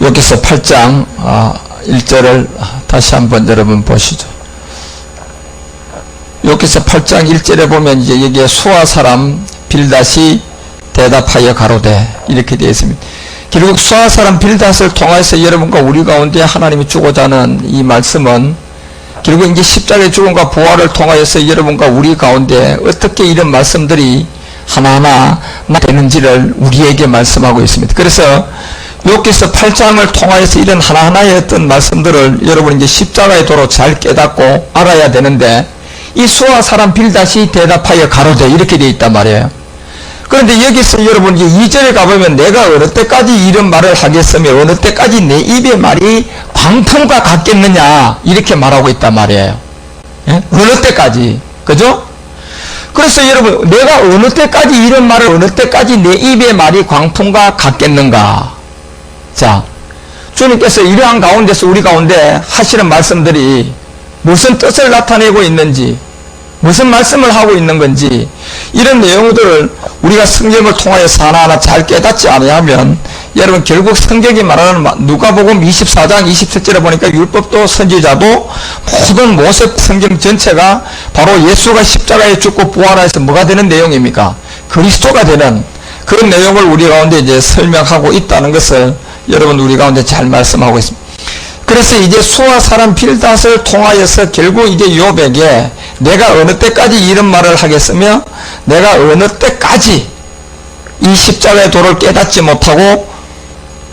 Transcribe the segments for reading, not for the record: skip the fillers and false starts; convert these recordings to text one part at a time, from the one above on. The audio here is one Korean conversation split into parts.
여기서 8장 1절을 다시 한번 여러분 보시죠. 여기서 8장 1절에 보면 이제 여기에 수아 사람 빌닷이 대답하여 가로되 이렇게 되어 있습니다. 결국 수아 사람 빌닷을 통해서 여러분과 우리 가운데 하나님이 주고자 하는 이 말씀은 결국 이제 십자가의 죽음과 부활을 통하여서 여러분과 우리 가운데 어떻게 이런 말씀들이 하나하나 되는지를 우리에게 말씀하고 있습니다. 그래서 여기서 8장을 통하여서 이런 하나하나의 어떤 말씀들을 여러분 이제 십자가의 도로 잘 깨닫고 알아야 되는데, 이 수아 사람 빌닷이 대답하여 가로되 이렇게 되어 있단 말이에요. 그런데 여기서 여러분 이제 2절에 가보면 내가 어느 때까지 이런 말을 하겠으며 어느 때까지 내 입의 말이 광풍과 같겠느냐 이렇게 말하고 있단 말이에요. 예? 어느 때까지, 그죠? 그래서 여러분 내가 어느 때까지 이런 말을 어느 때까지 내 입의 말이 광풍과 같겠는가. 자, 주님께서 이러한 가운데서 우리 가운데 하시는 말씀들이 무슨 뜻을 나타내고 있는지, 무슨 말씀을 하고 있는 건지, 이런 내용들을 우리가 성경을 통하여서 하나하나 잘 깨닫지 않으면 여러분 결국 성경이 말하는 누가복음 24장 27절에 보니까 율법도 선지자도 모든 모세 성경 전체가 바로 예수가 십자가에 죽고 부활해서 뭐가 되는 내용입니까? 그리스도가 되는 그런 내용을 우리 가운데 이제 설명하고 있다는 것을 여러분 우리 가운데 잘 말씀하고 있습니다. 그래서 이제 수아 사람 빌닷을 통하여서 결국 이제 욥에게 내가 어느 때까지 이런 말을 하겠으며 내가 어느 때까지 이 십자가의 도를 깨닫지 못하고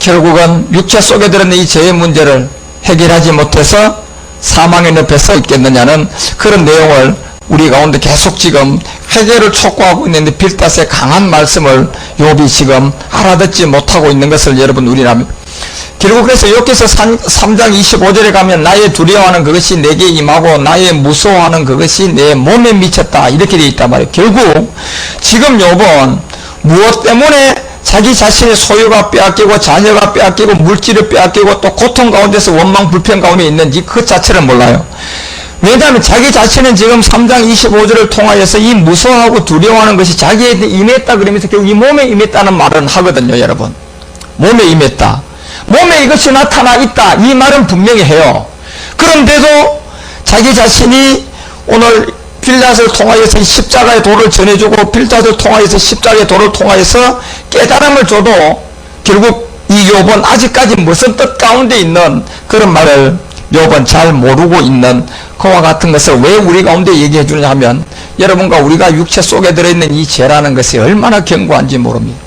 결국은 육체 속에 들어있는 이 죄의 문제를 해결하지 못해서 사망의 늪에 서 있겠느냐는 그런 내용을 우리 가운데 계속 지금 회개를 촉구하고 있는데 빌닷의 강한 말씀을 욥이 지금 알아듣지 못하고 있는 것을 여러분 우리는 압니다. 결국 그래서 여기서 3장 25절에 가면 나의 두려워하는 그것이 내게 임하고 나의 무서워하는 그것이 내 몸에 미쳤다 이렇게 되어 있단 말이에요. 결국 지금 욥은 무엇 때문에 자기 자신의 소유가 빼앗기고 자녀가 빼앗기고 물질을 빼앗기고 또 고통 가운데서 원망 불평 가운데 있는지 그 자체를 몰라요. 왜냐하면 자기 자신은 지금 3장 25절을 통하여서 이 무서워하고 두려워하는 것이 자기에게 임했다 그러면서 결국 이 몸에 임했다는 말은 하거든요. 여러분 몸에 임했다, 몸에 이것이 나타나 있다 이 말은 분명히 해요. 그런데도 자기 자신이 오늘 빌닷을 통하여서 십자가의 도를 전해주고 빌닷을 통하여서 십자가의 도를 통하여서 깨달음을 줘도 결국 이 욥은 아직까지 무슨 뜻 가운데 있는 그런 말을 욥은 잘 모르고 있는 그와 같은 것을 왜 우리 가운데 얘기해 주느냐 하면 여러분과 우리가 육체 속에 들어있는 이 죄라는 것이 얼마나 견고한지 모릅니다.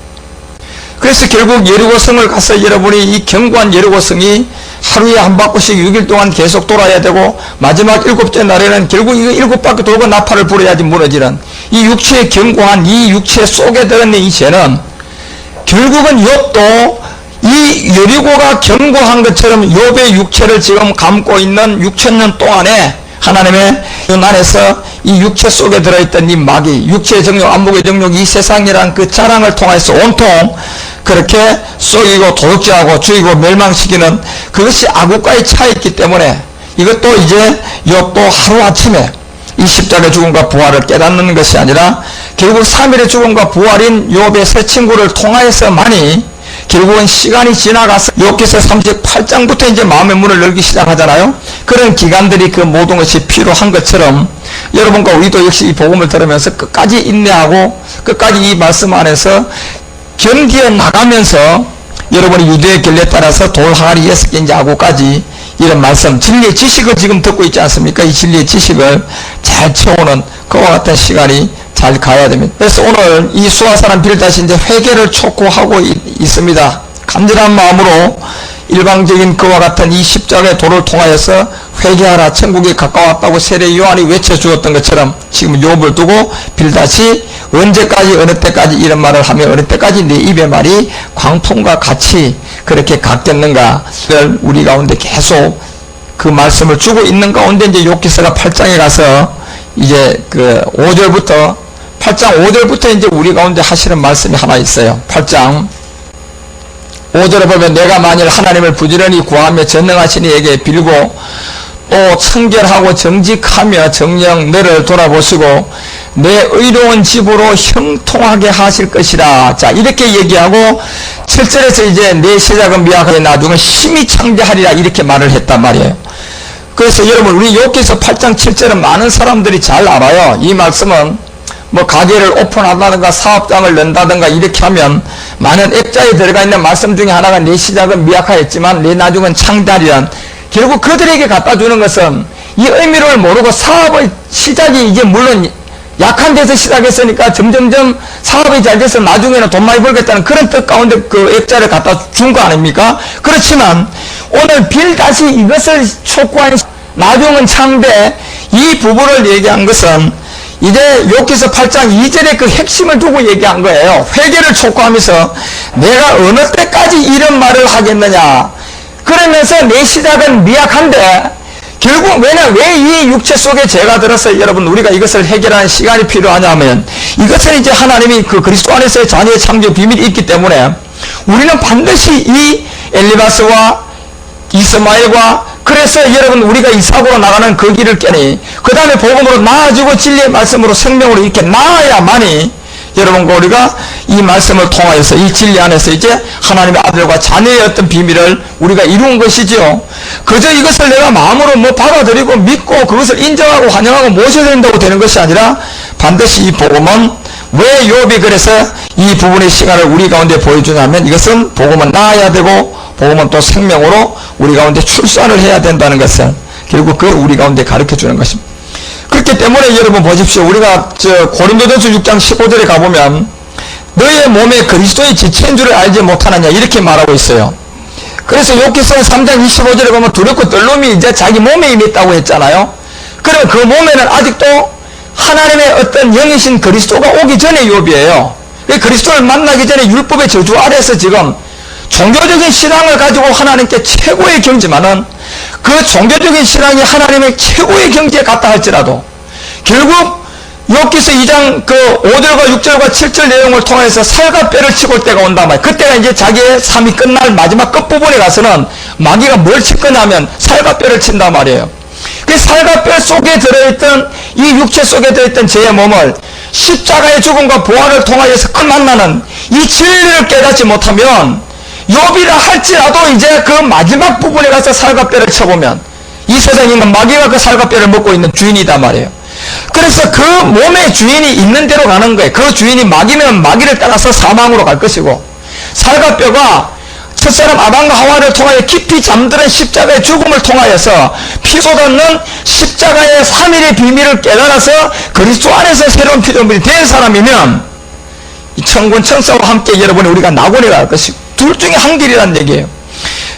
그래서 결국 여리고성을 가서 여러분이 이 견고한 여리고성이 하루에 한 바퀴씩 6일 동안 계속 돌아야 되고 마지막 7째 날에는 결국 이거 7바퀴 돌고 나팔을 불어야지 무너지는 이 육체의 견고한 이 육체 속에 들어있는 이 죄는 결국은 욥도 이 여리고가 견고한 것처럼 욥의 육체를 지금 감고 있는 6,000년 동안에 하나님의 눈 안에서 이 육체 속에 들어있던 이 마귀, 육체의 정욕, 안목의 정욕, 이 세상이란 그 자랑을 통해서 온통 그렇게 쏘이고 도둑질하고 죽이고 멸망시키는 그것이 악국과의 차이있기 때문에 이것도 이제 욥도 하루아침에 이 십자가의 죽음과 부활을 깨닫는 것이 아니라 결국 3일의 죽음과 부활인 욥의 새 친구를 통하여서만이 결국은 시간이 지나가서 욥기서 38장부터 이제 마음의 문을 열기 시작하잖아요. 그런 기간들이 그 모든 것이 필요한 것처럼 여러분과 우리도 역시 이 복음을 들으면서 끝까지 인내하고 끝까지 이 말씀 안에서 견디어 나가면서 여러분이 유대의 결례에 따라서 돌 항아리 6개 이제 아구까지 이런 말씀 진리의 지식을 지금 듣고 있지 않습니까? 이 진리의 지식을 잘 채우는 그와 같은 시간이 잘 가야 됩니다. 그래서 오늘 이 수아 사람 빌닷이 이제 회개를 촉구하고 있습니다. 간절한 마음으로 일방적인 그와 같은 이 십자가의 도를 통하여서 회개하라 천국이 가까웠다고 세례 요한이 외쳐주었던 것처럼 지금 욥을 두고 빌닷이 언제까지 어느 때까지 이런 말을 하며 어느 때까지 내 입의 말이 광풍과 같이 그렇게 같겠는가를 우리 가운데 계속 그 말씀을 주고 있는 가운데 이제 욥기서가 8장에 가서 이제 그 5절부터 8장 5절부터 이제 우리 가운데 하시는 말씀이 하나 있어요. 8장 5절에 보면 내가 만일 하나님을 부지런히 구하며 전능하신 이에게 빌고 또 청결하고 정직하며 정녕 너를 돌아보시고 내 의로운 집으로 형통하게 하실 것이라. 자, 이렇게 얘기하고 7절에서 이제 내 시작은 미약하게 나중은 심히 창대하리라 이렇게 말을 했단 말이에요. 그래서 여러분 우리 욥기서 8장 7절은 많은 사람들이 잘 알아요. 이 말씀은 뭐 가게를 오픈한다든가 사업장을 낸다든가 이렇게 하면 많은 액자에 들어가 있는 말씀 중에 하나가 내 시작은 미약하였지만 내 나중은 창대하리란, 결국 그들에게 갖다 주는 것은 이 의미를 모르고 사업의 시작이 이제 물론 약한 데서 시작했으니까 점점점 사업이 잘 돼서 나중에는 돈 많이 벌겠다는 그런 뜻 가운데 그 액자를 갖다 준 거 아닙니까? 그렇지만 오늘 빌닷이 이것을 촉구한 나중은 창대, 이 부분을 얘기한 것은 이제 욥기서 8장 2절에 그 핵심을 두고 얘기한 거예요. 회개를 촉구하면서 내가 어느 때까지 이런 말을 하겠느냐, 그러면서 내 시작은 미약한데 결국 왜 이 육체 속에 죄가 들어서 여러분 우리가 이것을 해결하는 시간이 필요하냐면, 이것은 이제 하나님이 그 그리스도 안에서의 자녀의 창조 비밀이 있기 때문에 우리는 반드시 이 엘리바스와 이스마엘과, 그래서 여러분 우리가 이삭으로 나가는 그 길을 깨니 그 다음에 복음으로 나아지고 진리의 말씀으로 생명으로 이렇게 나아야만이 여러분과 우리가 이 말씀을 통하여서 이 진리 안에서 이제 하나님의 아들과 자녀의 어떤 비밀을 우리가 이룬 것이지요. 그저 이것을 내가 마음으로 뭐 받아들이고 믿고 그것을 인정하고 환영하고 모셔야 된다고 되는 것이 아니라 반드시 이 복음은 왜 욥이 그래서 이 부분의 시간을 우리 가운데 보여주냐면 이것은 복음은 나아야 되고 복음은 또 생명으로 우리 가운데 출산을 해야 된다는 것을 결국 그 우리 가운데 가르쳐 주는 것입니다. 그렇기 때문에 여러분 보십시오. 우리가 고린도전서 6장 15절에 가보면 너의 몸에 그리스도의 지체인 줄을 알지 못하느냐 이렇게 말하고 있어요. 그래서 욥기서 3장 25절에 보면 두렵고 떨림이 이제 자기 몸에 이미 있다고 했잖아요. 그럼 그 몸에는 아직도 하나님의 어떤 영이신 그리스도가 오기 전에 욥이에요. 그리스도를 만나기 전에 율법의 저주 아래서 지금 종교적인 신앙을 가지고 하나님께 최고의 경지만은 그 종교적인 신앙이 하나님의 최고의 경지에 갔다 할지라도 결국 욥기서 2장 그 5절과 6절과 7절 내용을 통해서 살과 뼈를 치고 올 때가 온단 말이에요. 그때가 이제 자기의 삶이 끝날 마지막 끝부분에 가서는 마귀가 뭘 칠 거냐면 살과 뼈를 친단 말이에요. 그 살과 뼈 속에 들어있던 이 육체 속에 들어있던 제 몸을 십자가의 죽음과 부활을 통하여서 그 만나는 이 진리를 깨닫지 못하면 욥이라 할지라도 이제 그 마지막 부분에 가서 살과 뼈를 쳐보면 이 세상에는 마귀가 그 살과 뼈를 먹고 있는 주인이다 말이에요. 그래서 그 몸의 주인이 있는 대로 가는 거예요. 그 주인이 마귀면 마귀를 따라서 사망으로 갈 것이고, 살과 뼈가 첫사람 아담과 하와를 통하여 깊이 잠드는 십자가의 죽음을 통하여서 피 쏟았는 십자가의 3일의 비밀을 깨달아서 그리스도 안에서 새로운 피조물이 된 사람이면 이 천군 천사와 함께 여러분이 우리가 낙원에 갈 것이고, 둘 중에 한 길이라는 얘기예요.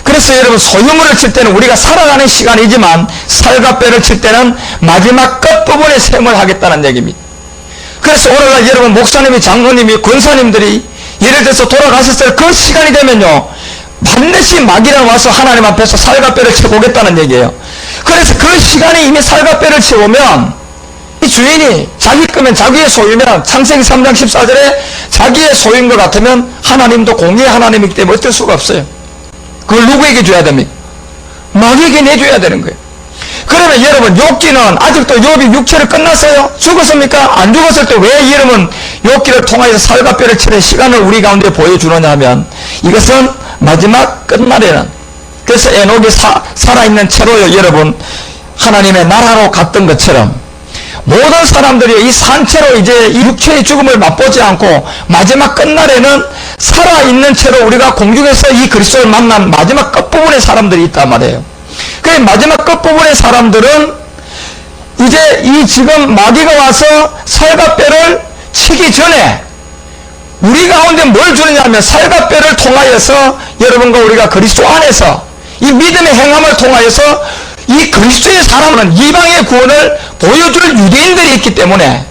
그래서 여러분 소유물을 칠 때는 우리가 살아가는 시간이지만 살과 뼈를 칠 때는 마지막 끝부분에 생을 하겠다는 얘기입니다. 그래서 오늘날 여러분 목사님이 장로님이 권사님들이 예를 들어서 돌아가셨을 그 시간이 되면요 반드시 마귀는 와서 하나님 앞에서 살과 뼈를 치고 오겠다는 얘기예요. 그래서 그 시간에 이미 살과 뼈를 치고 오면 이 주인이 자기 거면 자기의 소유면 창세기 3장 14절에 자기의 소유인 것 같으면 하나님도 공의의 하나님이기 때문에 어쩔 수가 없어요. 그걸 누구에게 줘야 됩니까? 마귀에게 내줘야 되는 거예요. 그러면 여러분 욥기는 아직도 욥이 육체를 끝났어요? 죽었습니까? 안 죽었을 때 왜 여러분 욥기를 통하여서 살과 뼈를 치는 시간을 우리 가운데 보여주느냐 하면 이것은 마지막 끝날에는, 그래서 에녹이 살아있는 채로요 여러분 하나님의 나라로 갔던 것처럼 모든 사람들이 이 산채로 이제 이 육체의 죽음을 맛보지 않고 마지막 끝날에는 살아있는 채로 우리가 공중에서 이 그리스도를 만난 마지막 끝부분의 사람들이 있단 말이에요. 그 마지막 끝부분의 사람들은 이제 이 지금 마귀가 와서 살과 뼈를 치기 전에 우리 가운데 뭘 주느냐 하면 살과 뼈를 통하여서 여러분과 우리가 그리스도 안에서 이 믿음의 행함을 통하여서 이 그리스도의 사람은 이방의 구원을 보여줄 유대인들이 있기 때문에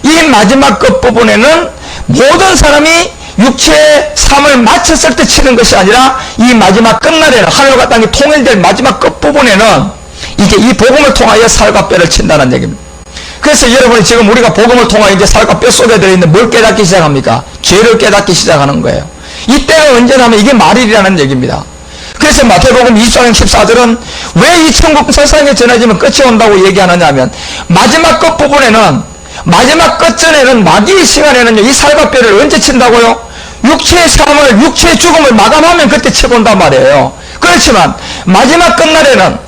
이 마지막 끝부분에는 모든 사람이 육체의 삶을 마쳤을 때 치는 것이 아니라 이 마지막 끝날에는 하늘과 땅이 통일될 마지막 끝부분에는 이제 이 복음을 통하여 살과 뼈를 친다는 얘기입니다. 그래서 여러분이 지금 우리가 복음을 통하여 이제 살과 뼈 속에 들어있는 뭘 깨닫기 시작합니까? 죄를 깨닫기 시작하는 거예요. 이때가 언제냐면 이게 말일이라는 얘기입니다. 그래서 마태복음 24장 14절은 왜 이 천국 세상에 전해지면 끝이 온다고 얘기하느냐 하면, 마지막 끝부분에는, 마지막 끝전에는, 마귀의 시간에는요, 이 살갑뼈를 언제 친다고요? 육체의 삶을, 육체의 죽음을 마감하면 그때 쳐본단 말이에요. 그렇지만 마지막 끝날에는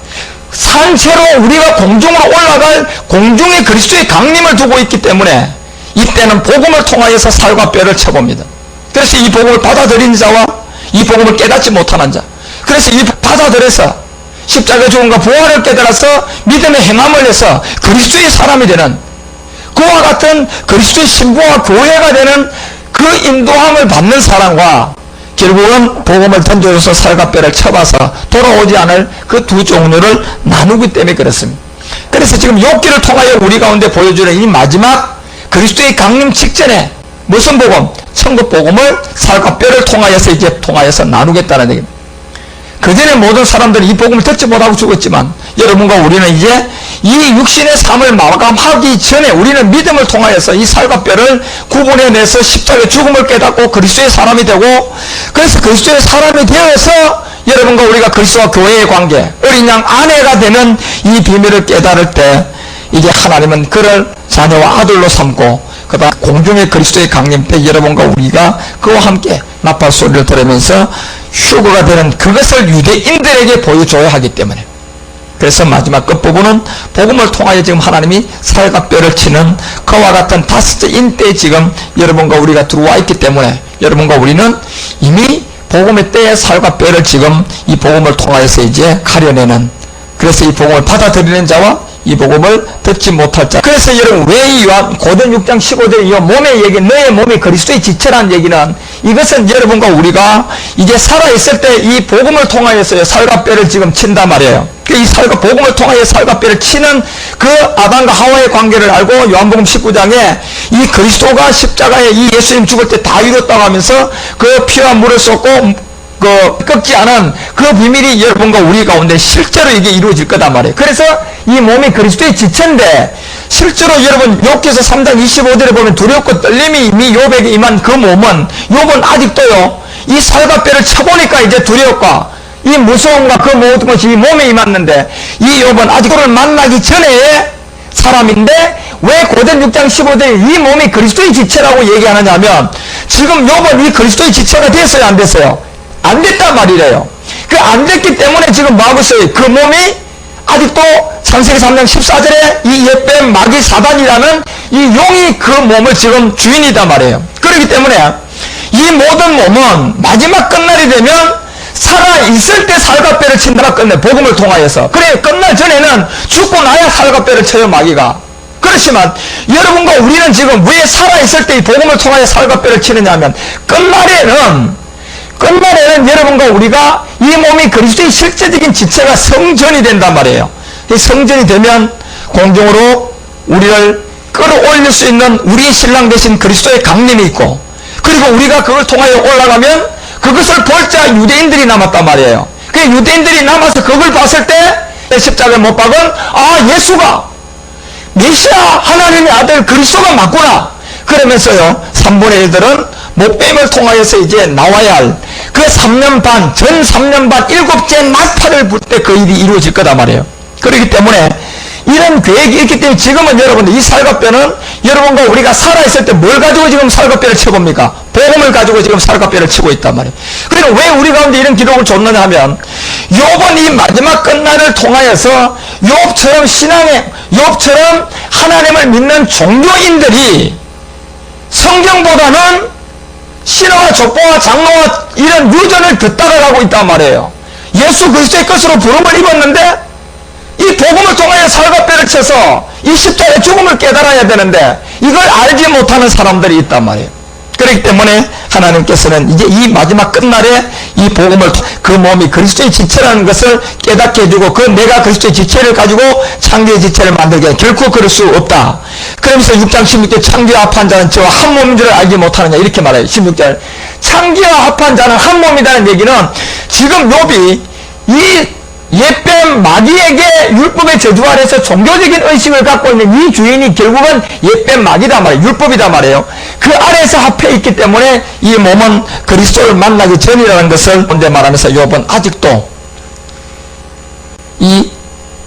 산채로 우리가 공중으로 올라갈 공중에 그리스도의 강림을 두고 있기 때문에 이때는 복음을 통하여서 살과 뼈를 쳐봅니다. 그래서 이 복음을 받아들인 자와 이 복음을 깨닫지 못하는 자, 그래서 이 받아들여서 십자가 죽음과 부활을 깨달아서 믿음의 행함을 해서 그리스도의 사람이 되는, 그와 같은 그리스도의 신부와 교회가 되는 그 인도함을 받는 사람과 결국은 복음을 던져줘서 살과 뼈를 쳐봐서 돌아오지 않을 그 두 종류를 나누기 때문에 그렇습니다. 그래서 지금 욥기를 통하여 우리 가운데 보여주는 이 마지막 그리스도의 강림 직전에 무슨 복음? 천국 복음을 살과 뼈를 통하여서 나누겠다는 얘기입니다. 그전에 모든 사람들이 이 복음을 듣지 못하고 죽었지만 여러분과 우리는 이제 이 육신의 삶을 마감하기 전에 우리는 믿음을 통하여서 이 살과 뼈를 구분해내서 십자가의 죽음을 깨닫고 그리스도의 사람이 되고, 그래서 그리스도의 사람이 되어서 여러분과 우리가 그리스도와 교회의 관계, 어린 양 아내가 되는 이 비밀을 깨달을 때 이제 하나님은 그를 자녀와 아들로 삼고, 그 다음 공중의 그리스도의 강림 때 여러분과 우리가 그와 함께 나팔 소리를 들으면서 휴거가 되는 그것을 유대인들에게 보여줘야 하기 때문에, 그래서 마지막 끝부분은 복음을 통하여 지금 하나님이 살과 뼈를 치는 그와 같은 다섯째 인때에 지금 여러분과 우리가 들어와 있기 때문에 여러분과 우리는 이미 복음의 때에 살과 뼈를 지금 이 복음을 통하여서 이제 가려내는, 그래서 이 복음을 받아들이는 자와 이 복음을 듣지 못할 자. 그래서 여러분 왜 이 요한 고든 6장 15절 이 몸의 얘기, 너의 몸이 그리스도의 지체라는 얘기는, 이것은 여러분과 우리가 이제 살아있을 때 이 복음을 통하여서 살과 뼈를 지금 친단 말이에요. 이 복음을 통하여 살과 뼈를 치는 그 아담과 하와의 관계를 알고 요한복음 19장에 이 그리스도가 십자가에 이 예수님 죽을 때 다 이뤘다고 하면서 그 피와 물을 쏟고 꺾지 않은 그 비밀이 여러분과 우리 가운데 실제로 이게 이루어질 거단 말이에요. 그래서 이 몸이 그리스도의 지체인데, 실제로 여러분 욥기서 3장 25절에 보면 두렵고 떨림이 이미 욥에게 임한 그 몸은, 욥은 아직도요 이 살과 뼈를 쳐보니까 이제 두려움과 이 무서움과 그 모든 것이 이 몸에 임했는데, 이 욥은 아직 그를 만나기 전에 사람인데 왜 고된 6장 15절에 이 몸이 그리스도의 지체라고 얘기하느냐 하면, 지금 욥은 이 그리스도의 지체가 됐어요, 안 됐어요? 안 됐단 말이래요. 그 안 됐기 때문에 지금 뭐하고 있어요? 그 몸이 아직도 창세기 3장 14절에 이 옛뱀 마귀 사단이라는 이 용이 그 몸을 지금 주인이단 말이에요. 그렇기 때문에 이 모든 몸은 마지막 끝날이 되면 살아있을 때 살과 뼈를 친다가 끝내, 복음을 통하여서. 그래, 끝날 전에는 죽고 나야 살과 뼈를 쳐요, 마귀가. 그렇지만 여러분과 우리는 지금 왜 살아있을 때 이 복음을 통하여 살과 뼈를 치느냐 하면, 끝날에는 여러분과 우리가 이 몸이 그리스도의 실제적인 지체가 성전이 된단 말이에요. 이 성전이 되면 공중으로 우리를 끌어올릴 수 있는 우리의 신랑 되신 그리스도의 강림이 있고, 그리고 우리가 그걸 통하여 올라가면 그것을 볼 자 유대인들이 남았단 말이에요. 그 유대인들이 남아서 그걸 봤을 때 십자가에 못 박은 예수가 메시아 하나님의 아들 그리스도가 맞구나. 그러면서요 3분의 1들은 목뱀을 통하여서 이제 나와야 할 그 3년 반, 전 3년 반 7째 나팔을 불 때 그 일이 이루어질 거단 말이에요. 그렇기 때문에 이런 계획이 있기 때문에 지금은 여러분들 이 살과 뼈는 여러분과 우리가 살아있을 때 뭘 가지고 지금 살과 뼈를 쳐봅니까? 복음을 가지고 지금 살과 뼈를 치고 있단 말이에요. 그리고 왜 우리 가운데 이런 기록을 줬느냐 하면, 욥은 이 마지막 끝날을 통하여서 욥처럼 하나님을 믿는 종교인들이 성경보다는 신화와 족보와 장로와 이런 유전을 더 따라가고 있단 말이에요. 예수 그리스도의 것으로 부름을 입었는데 이 복음을 통하여 살과 뼈를 쳐서 이 십자가의 죽음을 깨달아야 되는데 이걸 알지 못하는 사람들이 있단 말이에요. 그렇기 때문에 하나님께서는 이제 이 마지막 끝날에 이 복음을, 그 몸이 그리스도의 지체라는 것을 깨닫게 해주고, 그 내가 그리스도의 지체를 가지고 창조의 지체를 만들게 하는, 결코 그럴 수 없다. 그러면서 6장 16절 창조와 합한 자는 저와 한 몸인 줄 알지 못하느냐 이렇게 말해요. 16절 창조와 합한 자는 한 몸이라는 얘기는, 지금 욥이 이 옛뱀 마귀에게 율법의 저주 아래서 종교적인 의식을 갖고 있는 이 주인이 결국은 옛뱀 마귀다 말이에요. 율법이다 말이에요. 그 아래에서 합해 있기 때문에 이 몸은 그리스도를 만나기 전이라는 것을 본데 말하면서 욥은 아직도 이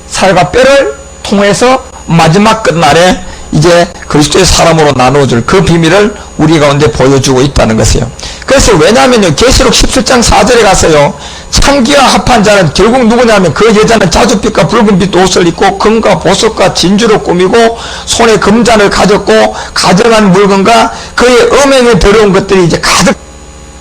살과 뼈를 통해서 마지막 끝날에 이제 그리스도의 사람으로 나누어줄 그 비밀을 우리 가운데 보여주고 있다는 것이에요. 그래서 왜냐하면요, 계시록 17장 4절에 가서요, 창기와 합한 자는 결국 누구냐면 그 여자는 자줏빛과 붉은빛 옷을 입고 금과 보석과 진주로 꾸미고 손에 금잔을 가졌고 가정한 물건과 그의 음행에 더러운 것들이 이제 가득,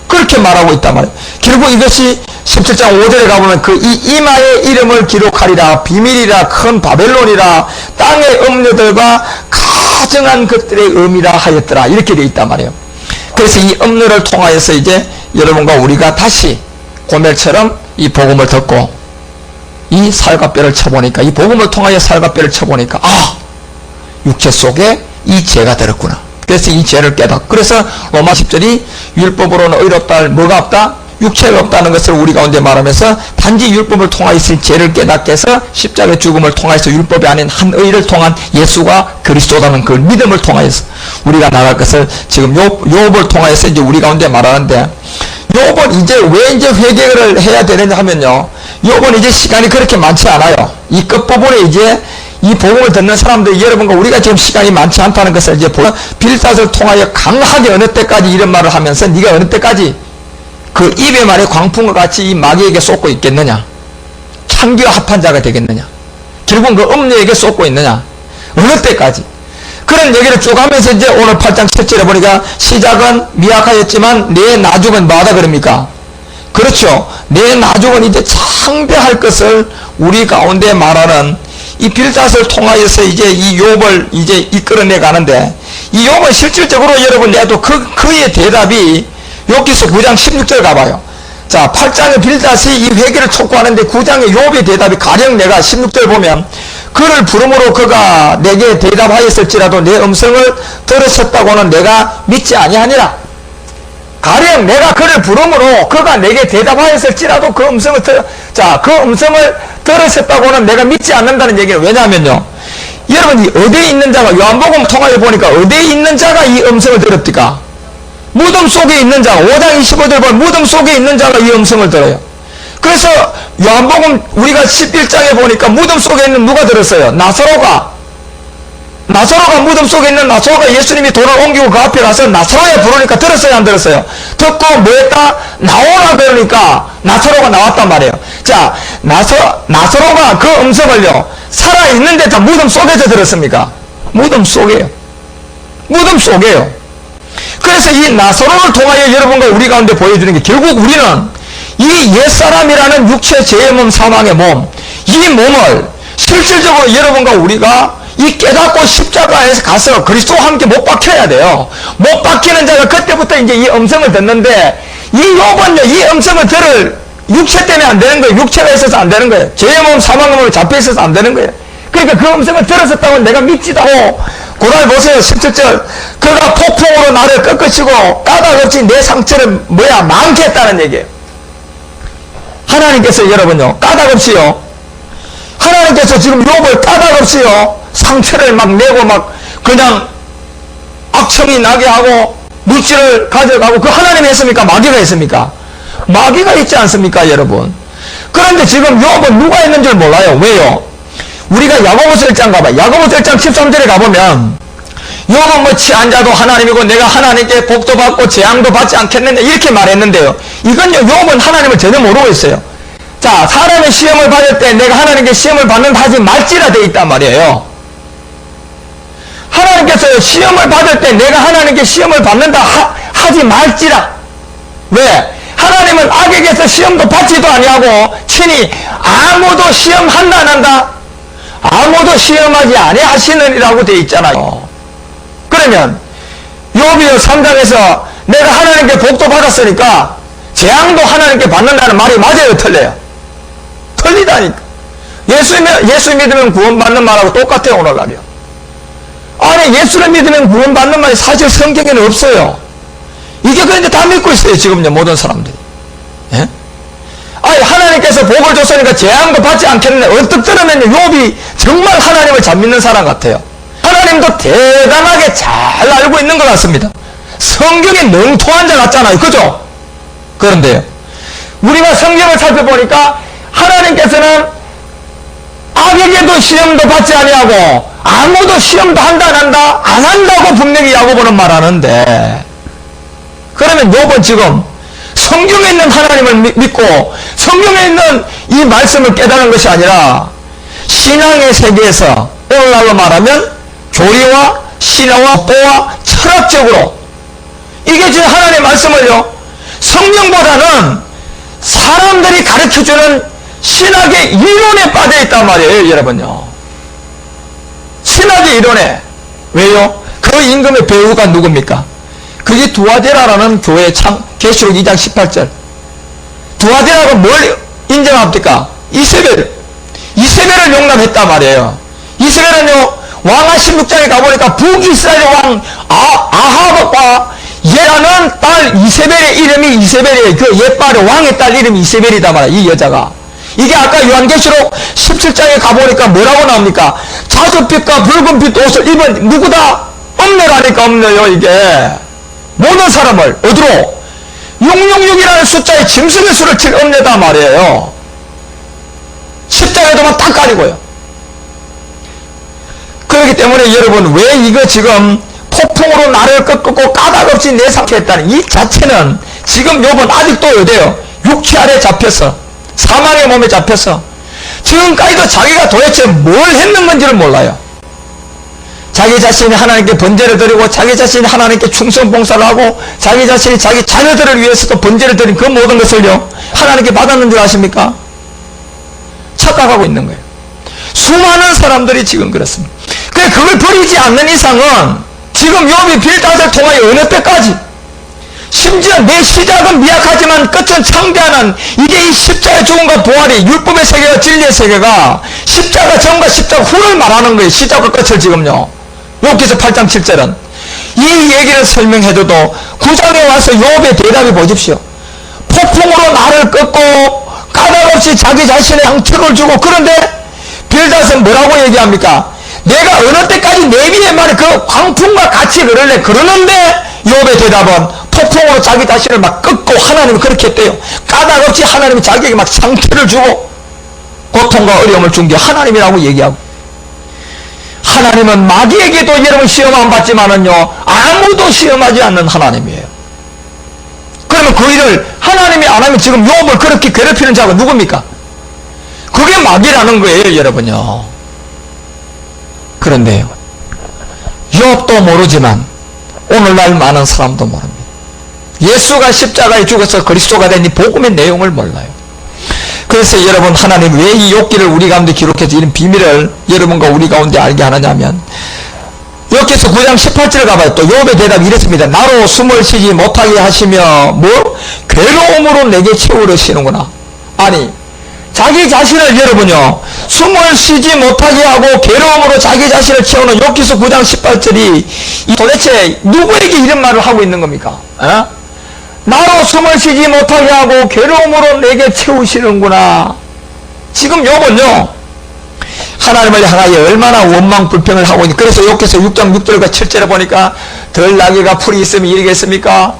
그렇게 말하고 있단 말이에요. 결국 이것이 17장 5절에 가보면 그 이 이마의 이름을 기록하리라, 비밀이라, 큰 바벨론이라, 땅의 음료들과 가정한 것들의 의미라 하였더라, 이렇게 되어 있단 말이에요. 그래서 이 음료를 통하여서 이제 여러분과 우리가 다시 고멜처럼 이 복음을 듣고 이 살과 뼈를 쳐보니까, 이 복음을 통하여 살과 뼈를 쳐보니까, 아, 육체 속에 이 죄가 들었구나. 그래서 이 죄를 깨닫고, 그래서 로마 10절이 율법으로는 의롭다, 뭐가 없다? 육체가 없다는 것을 우리 가운데 말하면서 단지 율법을 통하여서 죄를 깨닫게 해서 십자가의 죽음을 통하여서 율법이 아닌 한 의를 통한 예수가 그리스도라는 그 믿음을 통하여서 우리가 나갈 것을 지금 욥을 통하여서 이제 우리 가운데 말하는데, 욥은 이제 왜 이제 회개를 해야 되느냐 하면요, 욥은 이제 시간이 그렇게 많지 않아요. 이 끝부분에 이제 이 복음을 듣는 사람들, 여러분과 우리가 지금 시간이 많지 않다는 것을 이제 빌닷을 통하여 강하게 어느 때까지 이런 말을 하면서 네가 어느 때까지 그 입에 말에 광풍과 같이 이 마귀에게 쏟고 있겠느냐, 창기와 합한 자가 되겠느냐, 결국은 그 음녀에게 쏟고 있느냐, 어느 때까지. 그런 얘기를 쭉 하면서 이제 오늘 8장 7절에 보니까 시작은 미약하였지만 내 나중은 뭐하다 그럽니까? 그렇죠. 내 나중은 이제 창대할 것을 우리 가운데 말하는 이 빌닷을 통하여서 이제 이 욥을 이제 이끌어내 가는데, 이 욥은 실질적으로 여러분 내도 그의 대답이 욥기서 9장 16절 가봐요. 자, 8장의 빌닷이 이 회개를 촉구하는데 9장의 욥의 대답이 가령 내가 16절 보면, 그를 부름으로 그가 내게 대답하였을지라도 내 음성을 들으셨다고는 내가 믿지 아니하니라. 가령 내가 그를 부름으로 그가 내게 대답하였을지라도 그 음성을 그 음성을 들으셨다고는 내가 믿지 않는다는 얘기예요. 왜냐하면요, 여러분, 이 어디에 있는 자가, 요한복음 통하여 보니까 어디에 있는 자가 이 음성을 들었디까? 무덤 속에 있는 자, 5장 25절 보면 무덤 속에 있는 자가 이 음성을 들어요. 그래서 요한복음 우리가 11장에 보니까 무덤 속에 있는 누가 들었어요? 나사로가 무덤 속에 있는 나사로가 예수님이 돌을 옮기고 그 앞에 가서 나사로야 부르니까 들었어요, 안 들었어요? 듣고 뭐 했다? 나오라 그러니까 나사로가 나왔단 말이에요. 자, 나사로가 그 음성을요, 살아있는데 다 무덤 속에서 들었습니까? 무덤 속에요. 그래서 이 나사로를 통하여 여러분과 우리 가운데 보여주는 게, 결국 우리는 이 옛사람이라는 육체 죄의 몸, 사망의 몸, 이 몸을 실질적으로 여러분과 우리가 이 깨닫고 십자가에서 가서 그리스도와 함께 못 박혀야 돼요. 못 박히는 자가 그때부터 이제 이 음성을 듣는데, 이 욥은요, 이 음성을 들을 육체 때문에 안 되는 거예요. 육체가 있어서 안 되는 거예요. 죄의 몸, 사망의 몸에 잡혀 있어서 안 되는 거예요. 그러니까 그 음성을 들었었다고 내가 믿지도 않고, 그다음에 보세요, 17절. 그가 폭풍으로 나를 꺾으시고 까닭없이 내 상처를 많게 했다는 얘기예요. 하나님께서 여러분요, 까닭없이요, 하나님께서 지금 욥을 까닭없이요, 상처를 막 내고 막 그냥 악청이 나게 하고 물질을 가져가고, 그 하나님이 했습니까? 마귀가 했습니까? 마귀가 있지 않습니까, 여러분? 그런데 지금 욥은 누가 있는 줄 몰라요. 왜요? 우리가 야고보서 1장 가봐요. 야고보서 1장 13절에 가보면, 욥은 뭐 취한 자도 하나님이고 내가 하나님께 복도 받고 재앙도 받지 않겠느냐, 이렇게 말했는데요, 이건요, 욥은 하나님을 전혀 모르고 있어요. 자, 사람의 시험을 받을 때 내가 하나님께 시험을 받는다 하지 말지라 되어 있단 말이에요. 하나님께서 시험을 받을 때 내가 하나님께 시험을 받는다 하지 말지라. 왜? 하나님은 악에게서 시험도 받지도 아니하고 친히 아무도 시험한다 안 한다? 아무도 시험하지 아니하시느니라고 되어 있잖아요. 그러면 욥이 3장에서 내가 하나님께 복도 받았으니까 재앙도 하나님께 받는다는 말이 맞아요, 틀려요? 틀리다니까. 예수 믿으면 구원받는 말하고 똑같아요, 오늘날이요. 아니, 예수를 믿으면 구원받는 말이 사실 성경에는 없어요. 이게 그런데 다 믿고 있어요, 지금요, 모든 사람들이. 예? 아니 하나님께서 복을 줬으니까 재앙도 받지 않겠네. 언뜻 들으면 욥이 정말 하나님을 잘 믿는 사람 같아요. 하나님도 대단하게 잘 알고 있는 것 같습니다. 성경에 능통한 자 같잖아요. 그죠? 그런데요, 우리가 성경을 살펴보니까 하나님께서는 악에게도 시험도 받지 아니하고 아무도 시험도 한다 안 한다 안 한다고 분명히 야고보는 말하는데, 그러면 욥은 지금 성경에 있는 하나님을 믿고 성경에 있는 이 말씀을 깨달은 것이 아니라 신앙의 세계에서 오늘날로 말하면 교리와 신화와 뽀와 철학적으로, 이게 지금 하나님의 말씀을요, 성경보다는 사람들이 가르쳐주는 신학의 이론에 빠져 있단 말이에요. 여러분요, 신학의 이론에. 왜요? 그 임금의 배우가 누굽니까? 그게 두아데라라는 교회 계시록 2장 18절. 두아데라가 뭘 인정합니까? 이세벨을 용납했단 말이에요. 이세벨은요, 왕하 16장에 가보니까 북이스라엘 왕 아합과 얘라는 딸 이세벨의 이름이 이세벨이에요. 그 옛발의 왕의 딸 이름이 이세벨이다 말이에요. 이 여자가. 이게 아까 요한계시록 17장에 가보니까 뭐라고 나옵니까? 자주빛과 붉은빛 옷을 입은 누구다? 엄녀라니까. 엄녀요. 이게 모든 사람을 어디로? 666이라는 숫자에 짐승의 수를 칠 엄녀다 말이에요. 십자가에도만 딱 가리고요. 그렇기 때문에 여러분, 왜 이거 지금 폭풍으로 나를 꺾고 까닭없이 내삭했다는 이 자체는, 지금 욥은 아직도 어디에요? 육체 아래 잡혔어. 사망의 몸에 잡혔어. 지금까지도 자기가 도대체 뭘 했는 건지를 몰라요. 자기 자신이 하나님께 번제를 드리고 자기 자신이 하나님께 충성 봉사를 하고 자기 자신이 자기 자녀들을 위해서도 번제를 드린 그 모든 것을요, 하나님께 받았는 줄 아십니까? 착각하고 있는 거예요. 수많은 사람들이 지금 그렇습니다. 그래, 그걸 버리지 않는 이상은 지금 욥이 빌닷을 통하여 어느 때까지, 심지어 내 시작은 미약하지만 끝은 창대하는, 이게 이 십자가의 죽음과 부활이 율법의 세계와 진리의 세계가 십자가 전과 십자가 후를 말하는 거예요. 시작과 끝을 지금요. 욥기서 8장 7절은 이 얘기를 설명해줘도 9장에 와서 욥의 대답이 보십시오. 폭풍으로 나를 꺾고 까닭없이 자기 자신의 상처를 주고, 그런데 빌닷은 뭐라고 얘기합니까? 내가 어느 때까지 내 위에 말해 그 광풍과 같이 그럴래? 그러는데 욥의 대답은 폭풍으로 자기 자신을 막 꺾고, 하나님이 그렇게 했대요. 까닭없이 하나님이 자기에게 막 상처를 주고 고통과 어려움을 준 게 하나님이라고 얘기하고, 하나님은 마귀에게도 여러분 시험 안 받지만은요, 아무도 시험하지 않는 하나님이에요. 그러면 그 일을 하나님이 안 하면 지금 욥을 그렇게 괴롭히는 자가 누굽니까? 그게 마귀라는 거예요, 여러분요. 그런데요, 욥도 모르지만 오늘날 많은 사람도 모릅니다. 예수가 십자가에 죽어서 그리스도가 된 이 복음의 내용을 몰라요. 그래서 여러분, 하나님 왜 이 욥기를 우리 가운데 기록해서 이런 비밀을 여러분과 우리 가운데 알게 하느냐면, 욥기서 9장 18절을 가봐요. 또 욥의 대답이 이랬습니다. 나로 숨을 쉬지 못하게 하시며 뭐? 괴로움으로 내게 채우시는구나. 아니, 자기 자신을 여러분요, 숨을 쉬지 못하게 하고 괴로움으로 자기 자신을 채우는 욥기서 9장 18절이 도대체 누구에게 이런 말을 하고 있는 겁니까? 나로 숨을 쉬지 못하게 하고 괴로움으로 내게 채우시는구나. 지금 욥은요, 하나님을 향하여 얼마나 원망 불평을 하고 있는. 그래서 욥기서 6장 6절과 7절에 보니까 들나귀가 풀이 있으면 이러겠습니까?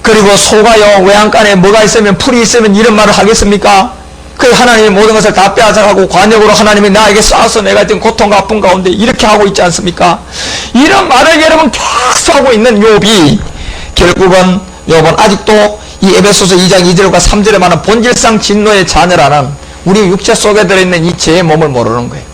그리고 소가요, 외양간에 뭐가 있으면 풀이 있으면 이런 말을 하겠습니까? 그 하나님이 모든 것을 다 빼앗아가고 관역으로 하나님이 나에게 쏴서 내가 지금 고통과 아픔 가운데 이렇게 하고 있지 않습니까? 이런 말을 여러분 계속 하고 있는 욥이, 결국은 욥은 아직도 이 에베소서 2장 2절과 3절에 말하는 본질상 진노의 자녀라는 우리 육체 속에 들어있는 이 죄의 몸을 모르는 거예요.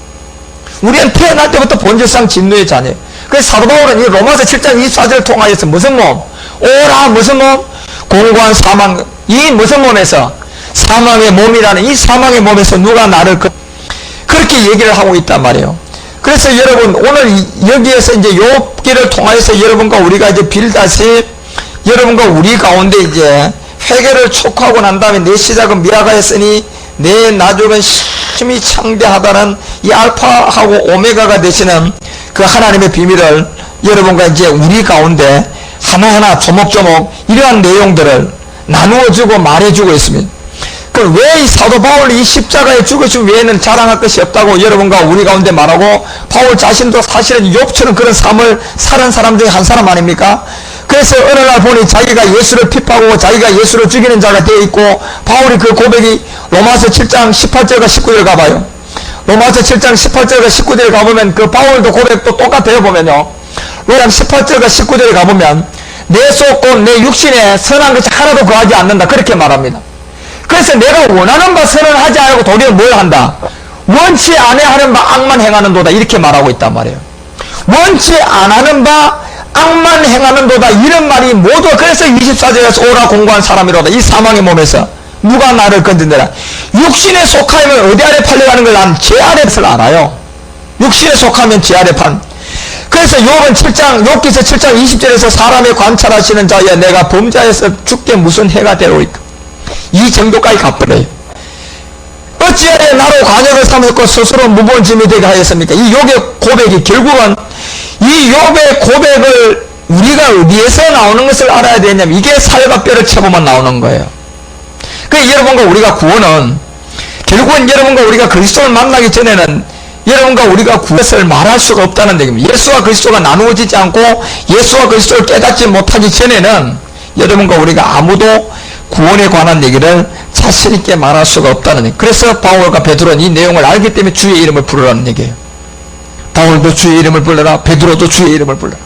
우리는 태어날 때부터 본질상 진노의 자녀예요. 그래서 사도 바울은 이 로마서 7장 24절을 통하여서 무슨 몸? 오라 무슨 몸? 공고한 사망. 이 무슨 몸에서? 사망의 몸이라는 이 사망의 몸에서 누가 나를 그렇게 얘기를 하고 있단 말이에요. 그래서 여러분, 오늘 여기에서 이제 욥기를 통하여서 여러분과 우리가 이제 빌닷이 여러분과 우리 가운데 이제 회개를 촉구하고 난 다음에 내 시작은 미약하였으니 내 나중은 힘이 창대하다는 이 알파하고 오메가가 되시는 그 하나님의 비밀을 여러분과 이제 우리 가운데 하나하나 조목조목 이러한 내용들을 나누어주고 말해주고 있습니다. 그럼 왜 이 사도 바울이 이 십자가에 죽으신 외에는 자랑할 것이 없다고 여러분과 우리 가운데 말하고, 바울 자신도 사실은 욥처럼 그런 삶을 살은 사람 중에 한 사람 아닙니까? 그래서 어느 날 보니 자기가 예수를 핍하고 자기가 예수를 죽이는 자가 되어 있고, 바울이 그 고백이 로마서 7장 18절과 19절 가봐요. 로마서 7장 18절과 19절 가보면 그 바울도 고백도 똑같아요. 보면요, 로마서 18절과 19절에 가보면 내 속 곧 내 육신에 선한 것이 하나도 거하지 않는다, 그렇게 말합니다. 그래서 내가 원하는 바 선을 하지 않고 도리어 뭘 한다? 원치 아니하는 바 악만 행하는도다, 이렇게 말하고 있단 말이에요. 원치 안하는 바 악만 행하는도다, 이런 말이 모두, 그래서 24절에서 오라 공고한 사람이로다. 이 사망의 몸에서 누가 나를 건진대라. 육신에 속하면 어디 아래 팔려가는 걸 난 죄 아래를 알아요. 육신에 속하면 죄 아래 판. 그래서 욥은 7장, 욥기서 7장 20절에서 사람의 관찰하시는 자여 내가 범자에서 죽게 무슨 해가 되로이까, 이 정도까지 갚으래요. 어찌하여 나로 관역을 삼았고 스스로 무거운 짐이 되게 하였습니까? 이 욥의 고백이 결국은, 이 욥의 고백을 우리가 어디에서 나오는 것을 알아야 되냐면, 이게 살과 뼈를 쳐보면 나오는 거예요. 그러니까 여러분과 우리가 구원은, 결국은 여러분과 우리가 그리스도를 만나기 전에는 여러분과 우리가 구원을 말할 수가 없다는 얘기입니다. 예수와 그리스도가 나누어지지 않고 예수와 그리스도를 깨닫지 못하기 전에는 여러분과 우리가 아무도 구원에 관한 얘기를 자신있게 말할 수가 없다는 얘기. 그래서 바울과 베드로는 이 내용을 알기 때문에 주의 이름을 부르라는 얘기예요. 바울도 주의 이름을 불러라, 베드로도 주의 이름을 불러라.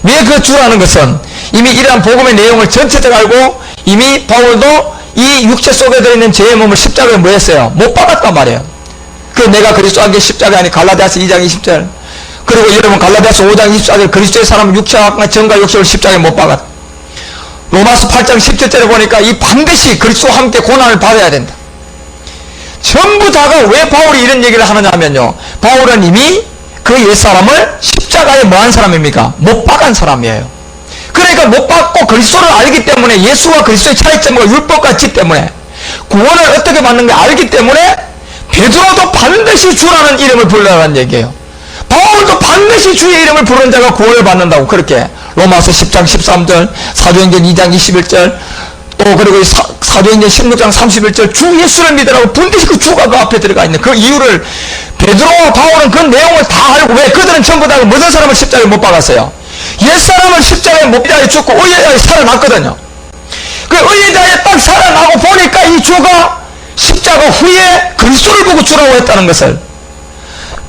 왜 그 주라는 것은 이미 이러한 복음의 내용을 전체적으로 알고, 이미 바울도 이 육체 속에 들어있는 죄의 몸을 십자가에 뭐 했어요? 못 박았단 말이에요. 그 내가 그리스도와 함께 십자가 아니, 갈라디아서 2장 20절. 그리고 여러분 갈라디아서 5장 24절, 그리스도의 사람은 육체와 정과 욕심을 십자가에 못 박았다. 로마서 8장 17절에 보니까 이 반드시 그리스도와 함께 고난을 받아야 된다. 전부 다가 왜 바울이 이런 얘기를 하느냐 하면요, 바울은 이미 그 옛사람을 십자가에 뭐한 사람입니까? 못 박은 사람이에요. 그러니까 못 박고 그리스도를 알기 때문에, 예수와 그리스도의 차이점과 율법과 같이 때문에 구원을 어떻게 받는 가 알기 때문에 베드로도 반드시 주라는 이름을 부르라는 얘기예요. 바울도 반드시 주의 이름을 부르는 자가 구원을 받는다고, 그렇게 로마서 10장 13절, 사도행전 2장 21절, 또 그리고 사도행전 16장 31절 주 예수를 믿으라고 반드시 그 주가 그 앞에 들어가 있는 그 이유를 베드로와 바울은 그 내용을 다 알고, 왜 그들은 전부 다 무슨 사람을 십자가에 못 박았어요? 옛사람을 십자가에 못 박아 죽고 의자에 살아났거든요. 그 의자에 딱 살아나고 보니까 이 주가 십자가 후에 그리스도를 보고 주라고 했다는 것을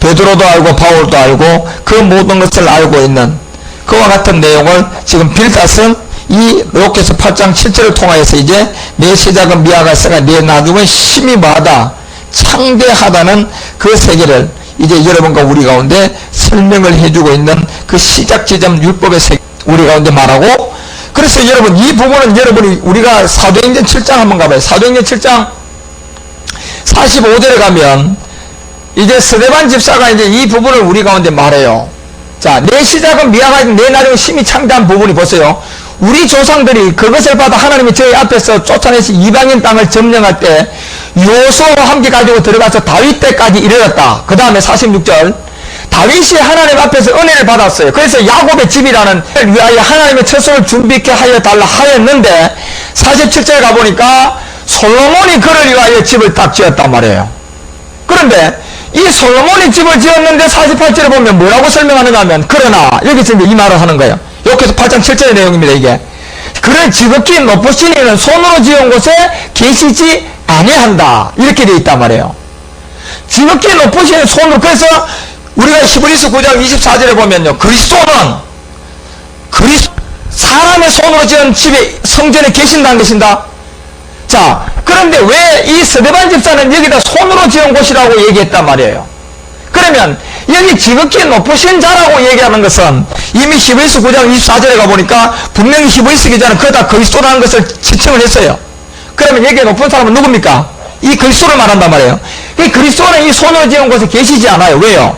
베드로도 알고 바울도 알고 그 모든 것을 알고 있는 그와 같은 내용을 지금 빌닷은 이 욥기서 8장 7절을 통하여서 이제 내 시작은 미약할세가 내 나중은 심히 뭐하다, 창대하다는 그 세계를 이제 여러분과 우리 가운데 설명을 해주고 있는 그 시작 지점 율법의 세계 우리 가운데 말하고, 그래서 여러분 이 부분은 여러분이 우리가 사도행전 7장 한번 가봐요. 사도행전 7장 45절에 가면 이제 스데반 집사가 이제 이 부분을 우리 가운데 말해요. 자, 내 시작은 미약하지 내 나중은 심히 창대한 부분이 보세요. 우리 조상들이 그것을 받아 하나님이 저희 앞에서 쫓아내서 이방인 땅을 점령할 때 요수아와 함께 가지고 들어가서 다윗 때까지 이르렀다. 그 다음에 46절 다윗이 하나님 앞에서 은혜를 받았어요. 그래서 야곱의 집이라는 위하여 하나님의 처소를 준비케 하여 달라 하였는데 47절 가보니까 솔로몬이 그를 위하여 집을 딱 지었단 말이에요. 그런데 이 솔로몬이 집을 지었는데 48절에 보면 뭐라고 설명하느냐 하면, 그러나 여기서 이제 이 말을 하는 거예요. 여기서 8장 7절의 내용입니다. 이게 그는 지극히 높으신 이는 손으로 지은 곳에 계시지 아니한다, 이렇게 되어 있단 말이에요. 지극히 높으신 손으로. 그래서 우리가 히브리서 9장 24절에 보면요, 그리스도는 사람의 손으로 지은 집에 성전에 계신다는 것인다. 자, 그런데 왜 이 스데반 집사는 여기다 손으로 지은 곳이라고 얘기했단 말이에요? 그러면 여기 지극히 높으신 자라고 얘기하는 것은 이미 히브리서 9장 24절에 가보니까 분명히 히브리서 기자는 그다 그리스도라는 것을 지칭을 했어요. 그러면 여기에 높은 사람은 누굽니까? 이 그리스도를 말한단 말이에요. 이 그리스도는 이 손으로 지은 곳에 계시지 않아요. 왜요?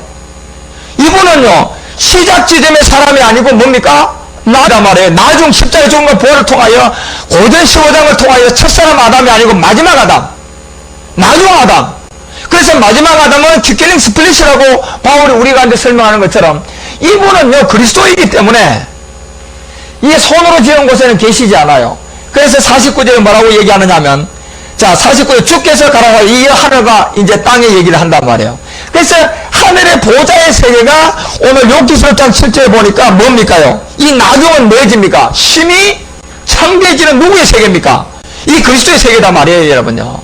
이분은요, 시작 지점의 사람이 아니고 뭡니까? 나단 말이에요. 나중 십자가에 죽은 것 보혈을 통하여 고전 15장을 통하여 첫사람 아담이 아니고 마지막 아담, 나중 아담. 그래서 마지막 아담은 큐킬링 스플릿이라고 바울이 우리가 이제 설명하는 것처럼 이분은요 그리스도이기 때문에 이 손으로 지은 곳에는 계시지 않아요. 그래서 49절에 뭐라고 얘기하느냐 하면 자, 49절 주께서 가라고 이 하늘과 이제 땅의 얘기를 한단 말이에요. 그래서 하늘의 보좌의 세계가 오늘 욥기 10장 7절에 보니까 뭡니까요? 이 나중은 뭐해집니까? 심히 창대해지는 누구의 세계입니까? 이 그리스도의 세계다 말이에요, 여러분요.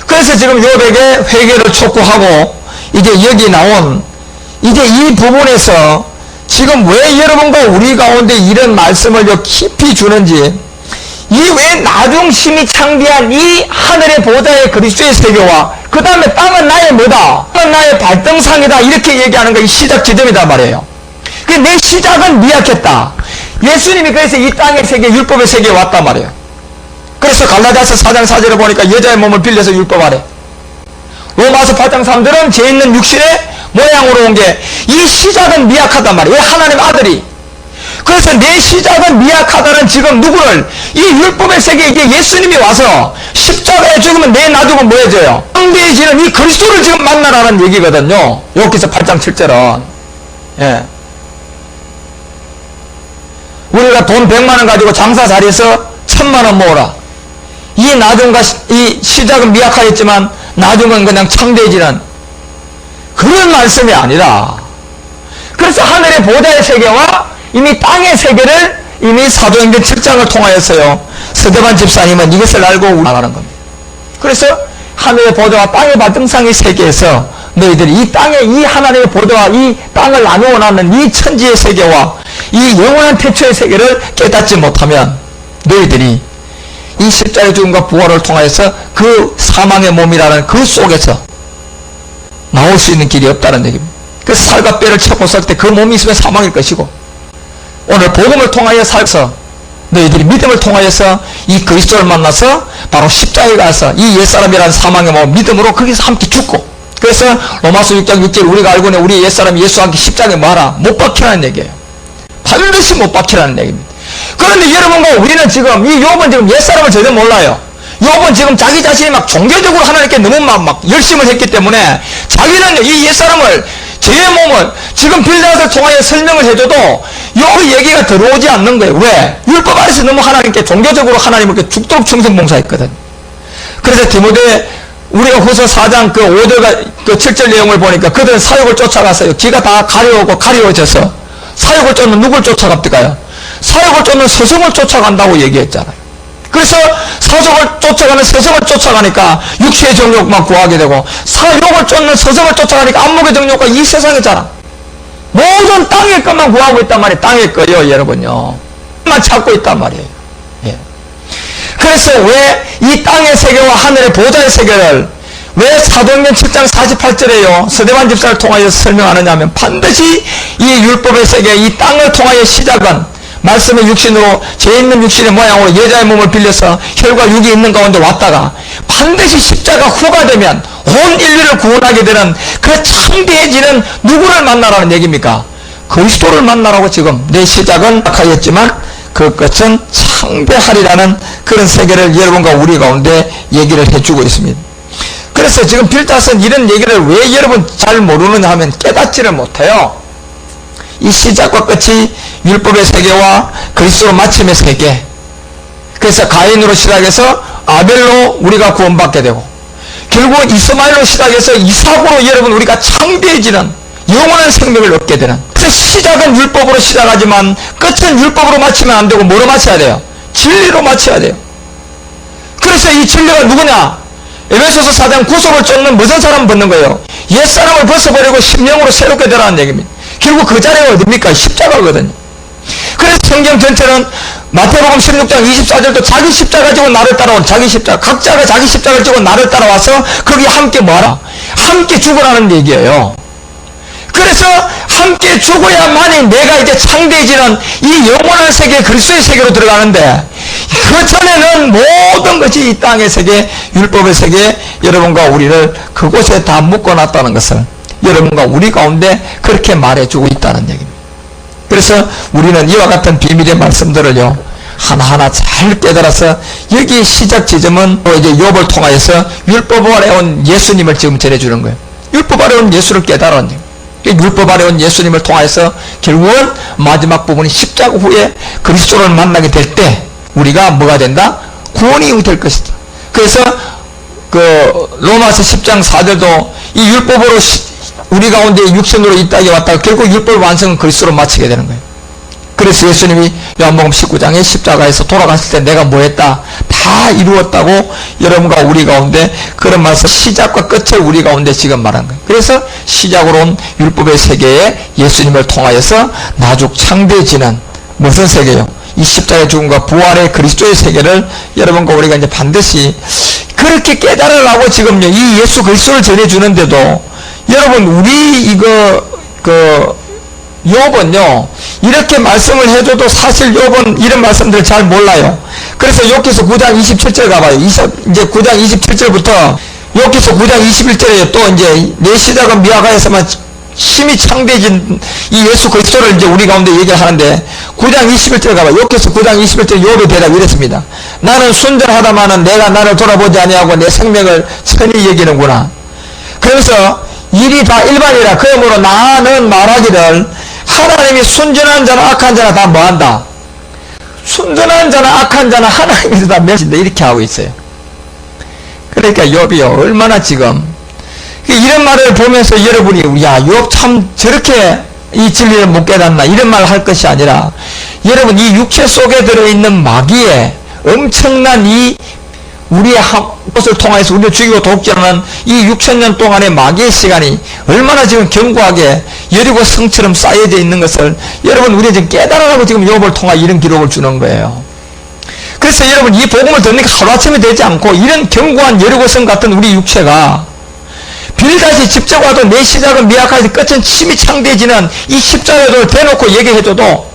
그래서 지금 욥에게 회개를 촉구하고 이제 여기 나온 이제 이 부분에서 지금 왜 여러분과 우리 가운데 이런 말씀을 깊이 주는지, 이 왜 나중 심히 창대한 이 하늘의 보좌의 그리스도의 세계와 그 다음에 땅은 나의 뭐다? 땅은 나의 발등상이다. 이렇게 얘기하는 게 이 시작 지점이다 말이에요. 내 시작은 미약했다. 예수님이 그래서 이 땅의 세계, 율법의 세계에 왔단 말이에요. 그래서 갈라디아서 4장 4절에 보니까 여자의 몸을 빌려서 율법 아래, 로마서 8장 3절은 죄 있는 육신의 모양으로 온 게 이 시작은 미약하단 말이에요. 왜? 하나님 아들이. 그래서 내 시작은 미약하다는 지금 누구를? 이 율법의 세계에 이제 예수님이 와서 십자가에 죽으면 내 나중은 뭐 해져요? 창대해지는 이 그리스도를 지금 만나라는 얘기거든요. 여기서 8장 7절은. 예. 우리가 돈 100만원 가지고 장사 잘해서 1000만원 모으라. 이 나중과 이 시작은 미약하겠지만 나중은 그냥 창대해지는 그런 말씀이 아니라, 그래서 하늘의 보좌의 세계와 이미 땅의 세계를 이미 사도행전 7장을 통하여서요, 스데반 집사님은 이것을 알고 나가는 겁니다. 그래서 하늘의 보좌와 땅의 발등상의 세계에서 너희들이 이 땅의 이 하나님의 보좌와 이 땅을 나누어 놨는 이 천지의 세계와 이 영원한 태초의 세계를 깨닫지 못하면 너희들이 이 십자가의 죽음과 부활을 통하여서 그 사망의 몸이라는 그 속에서 나올 수 있는 길이 없다는 얘기입니다. 그 살과 뼈를 찾고 살 때 그 몸이 있으면 사망일 것이고, 오늘 복음을 통하여 살서 너희들이 믿음을 통하여서 이 그리스도를 만나서 바로 십자가에 가서 이 옛사람이라는 사망의 몸 믿음으로 거기서 함께 죽고, 그래서 로마서 6장 6절 우리가 알고 있는 우리 옛사람이 예수와 함께 십자가에 뭐하라? 못 박히라는 얘기예요. 반드시 못 박히라는 얘기입니다. 그런데 여러분과 우리는 지금 이 욥은 지금 옛사람을 전혀 몰라요. 욥은 지금 자기 자신이 막 종교적으로 하나님께 너무 막 열심을 했기 때문에 자기는 이 옛사람을, 죄의 몸을 지금 빌다스를 통하여 설명을 해줘도 욥의 얘기가 들어오지 않는 거예요. 왜? 율법 아래서 너무 하나님께 종교적으로 하나님께 죽도록 충성봉사했거든. 그래서 디모데 우리가 후서 4장 그 5절과 그 7절 내용을 보니까 그들은 사욕을 쫓아갔어요. 기가 다 가려오고 가려워져서 사욕을 쫓는 누굴 쫓아갑니까요? 사욕을 쫓는 스승을 쫓아간다고 얘기했잖아요. 그래서 사욕을 쫓아가는 스승을 쫓아가니까 육체의 정욕만 구하게 되고, 사욕을 쫓는 스승을 쫓아가니까 안목의 정욕과 이 세상이잖아. 모든 땅의 것만 구하고 있단 말이에요. 땅의 거요, 여러분요. 만 찾고 있단 말이에요. 예. 그래서 왜 이 땅의 세계와 하늘의 보좌의 세계를 왜 사도행전 7장 48절에요 스데반 집사를 통하여 설명하느냐 하면, 반드시 이 율법의 세계, 이 땅을 통하여 시작은 말씀의 육신으로, 죄 있는 육신의 모양으로 여자의 몸을 빌려서 혈과 육이 있는 가운데 왔다가 반드시 십자가 후가 되면 온 인류를 구원하게 되는 그 창대해지는 누구를 만나라는 얘기입니까? 그리스도를 만나라고 지금 내 시작은 약하였지만 그 끝은 창대하리라는 그런 세계를 여러분과 우리 가운데 얘기를 해주고 있습니다. 그래서 지금 빌닷은 이런 얘기를 왜 여러분 잘 모르느냐 하면 깨닫지를 못해요. 이 시작과 끝이 율법의 세계와 그리스도 마침의 세계. 그래서 가인으로 시작해서 아벨로 우리가 구원받게 되고, 결국 이스마엘로 시작해서 이삭으로 여러분 우리가 창대해지는 영원한 생명을 얻게 되는, 그래서 시작은 율법으로 시작하지만 끝은 율법으로 마치면 안 되고 뭐로 마쳐야 돼요? 진리로 마쳐야 돼요. 그래서 이 진리가 누구냐? 에베소서 4장 구속을 쫓는 무슨 사람 벗는 거예요? 옛사람을 벗어버리고 심령으로 새롭게 되라는 얘기입니다. 결국 그 자리가 어딥니까? 십자가거든요. 그래서 성경 전체는 마태복음 16장 24절도 자기 십자가 지고 나를 따라온, 자기 십자가, 각자가 자기 십자가를 지고 나를 따라와서 거기 함께 뭐하라? 함께 죽으라는 얘기예요. 그래서 함께 죽어야만이 내가 이제 창대해지는 이 영원한 세계, 그리스도의 세계로 들어가는데, 그 전에는 모든 것이 이 땅의 세계, 율법의 세계, 여러분과 우리를 그곳에 다 묶어놨다는 것을 여러분과 우리 가운데 그렇게 말해주고 있다는 얘기입니다. 그래서 우리는 이와 같은 비밀의 말씀들을요, 하나하나 잘 깨달아서 여기 시작 지점은 이제 욥을 통하여서 율법 아래 온 예수님을 지금 전해주는 거예요. 율법 아래 온 예수를 깨달은 거예요. 율법 아래 온 예수님을 통해서 결국은 마지막 부분이 십자가 후에 그리스도를 만나게 될 때 우리가 뭐가 된다? 구원이 될 것이다. 그래서 그 로마서 10장 4절도 이 율법으로 우리 가운데 육신으로 이 땅에 왔다가 결국 율법 완성은 그리스도로 마치게 되는 거예요. 그래서 예수님이 요한복음 19장에 십자가에서 돌아갔을 때 내가 뭐 했다? 다 이루었다고 여러분과 우리 가운데 그런 말씀 시작과 끝을 우리 가운데 지금 말한 거예요. 그래서 시작으로 온 율법의 세계에 예수님을 통하여서 나죽 창대해지는 무슨 세계요? 이 십자가의 죽음과 부활의 그리스도의 세계를 여러분과 우리가 이제 반드시 그렇게 깨달으라고 지금요 이 예수 그리스도를 전해주는데도 여러분 우리 욥은요 이렇게 말씀을 해줘도 사실 욥은 이런 말씀들을 잘 몰라요. 그래서 욥기서 9장 27절 가봐요. 이제 9장 27절부터 욥기서 9장 21절에 또 이제 내 시작은 미아가에서만 심히 창대해진 이 예수 그리스도를 이제 우리 가운데 얘기를 하는데 9장 21절 가봐요. 욥기서 9장 21절 욥의 대답이 이랬습니다. 나는 순전하다마는 내가 나를 돌아보지 아니하고 내 생명을 천히 여기는구나. 그래서 일이 다 일반이라 그러므로 나는 말하기를 하나님이 순전한 자나 악한 자나 다 뭐한다? 순전한 자나 악한 자나 하나님이 다 멸신다 이렇게 하고 있어요. 그러니까 욥이요 얼마나 지금 이런 말을 보면서 여러분이 야 욥 참 저렇게 이 진리를 못 깨닫나 이런 말을 할 것이 아니라 여러분 이 육체 속에 들어있는 마귀의 엄청난 이 우리의 것을 통해서 우리를 죽이고 돕기하는 이 6,000년 동안의 마귀의 시간이 얼마나 지금 견고하게 여리고 성처럼 쌓여져 있는 것을 여러분 우리가 지금 깨달으라고 지금 욥을 통해 이런 기록을 주는 거예요. 그래서 여러분 이 복음을 듣는 게 하루아침에 되지 않고 이런 견고한 여리고성 같은 우리 육체가 빌다시 직접 와도 내 시작은 미약하지 끝은 심히 창대해지는 이 십자가를 대놓고 얘기해줘도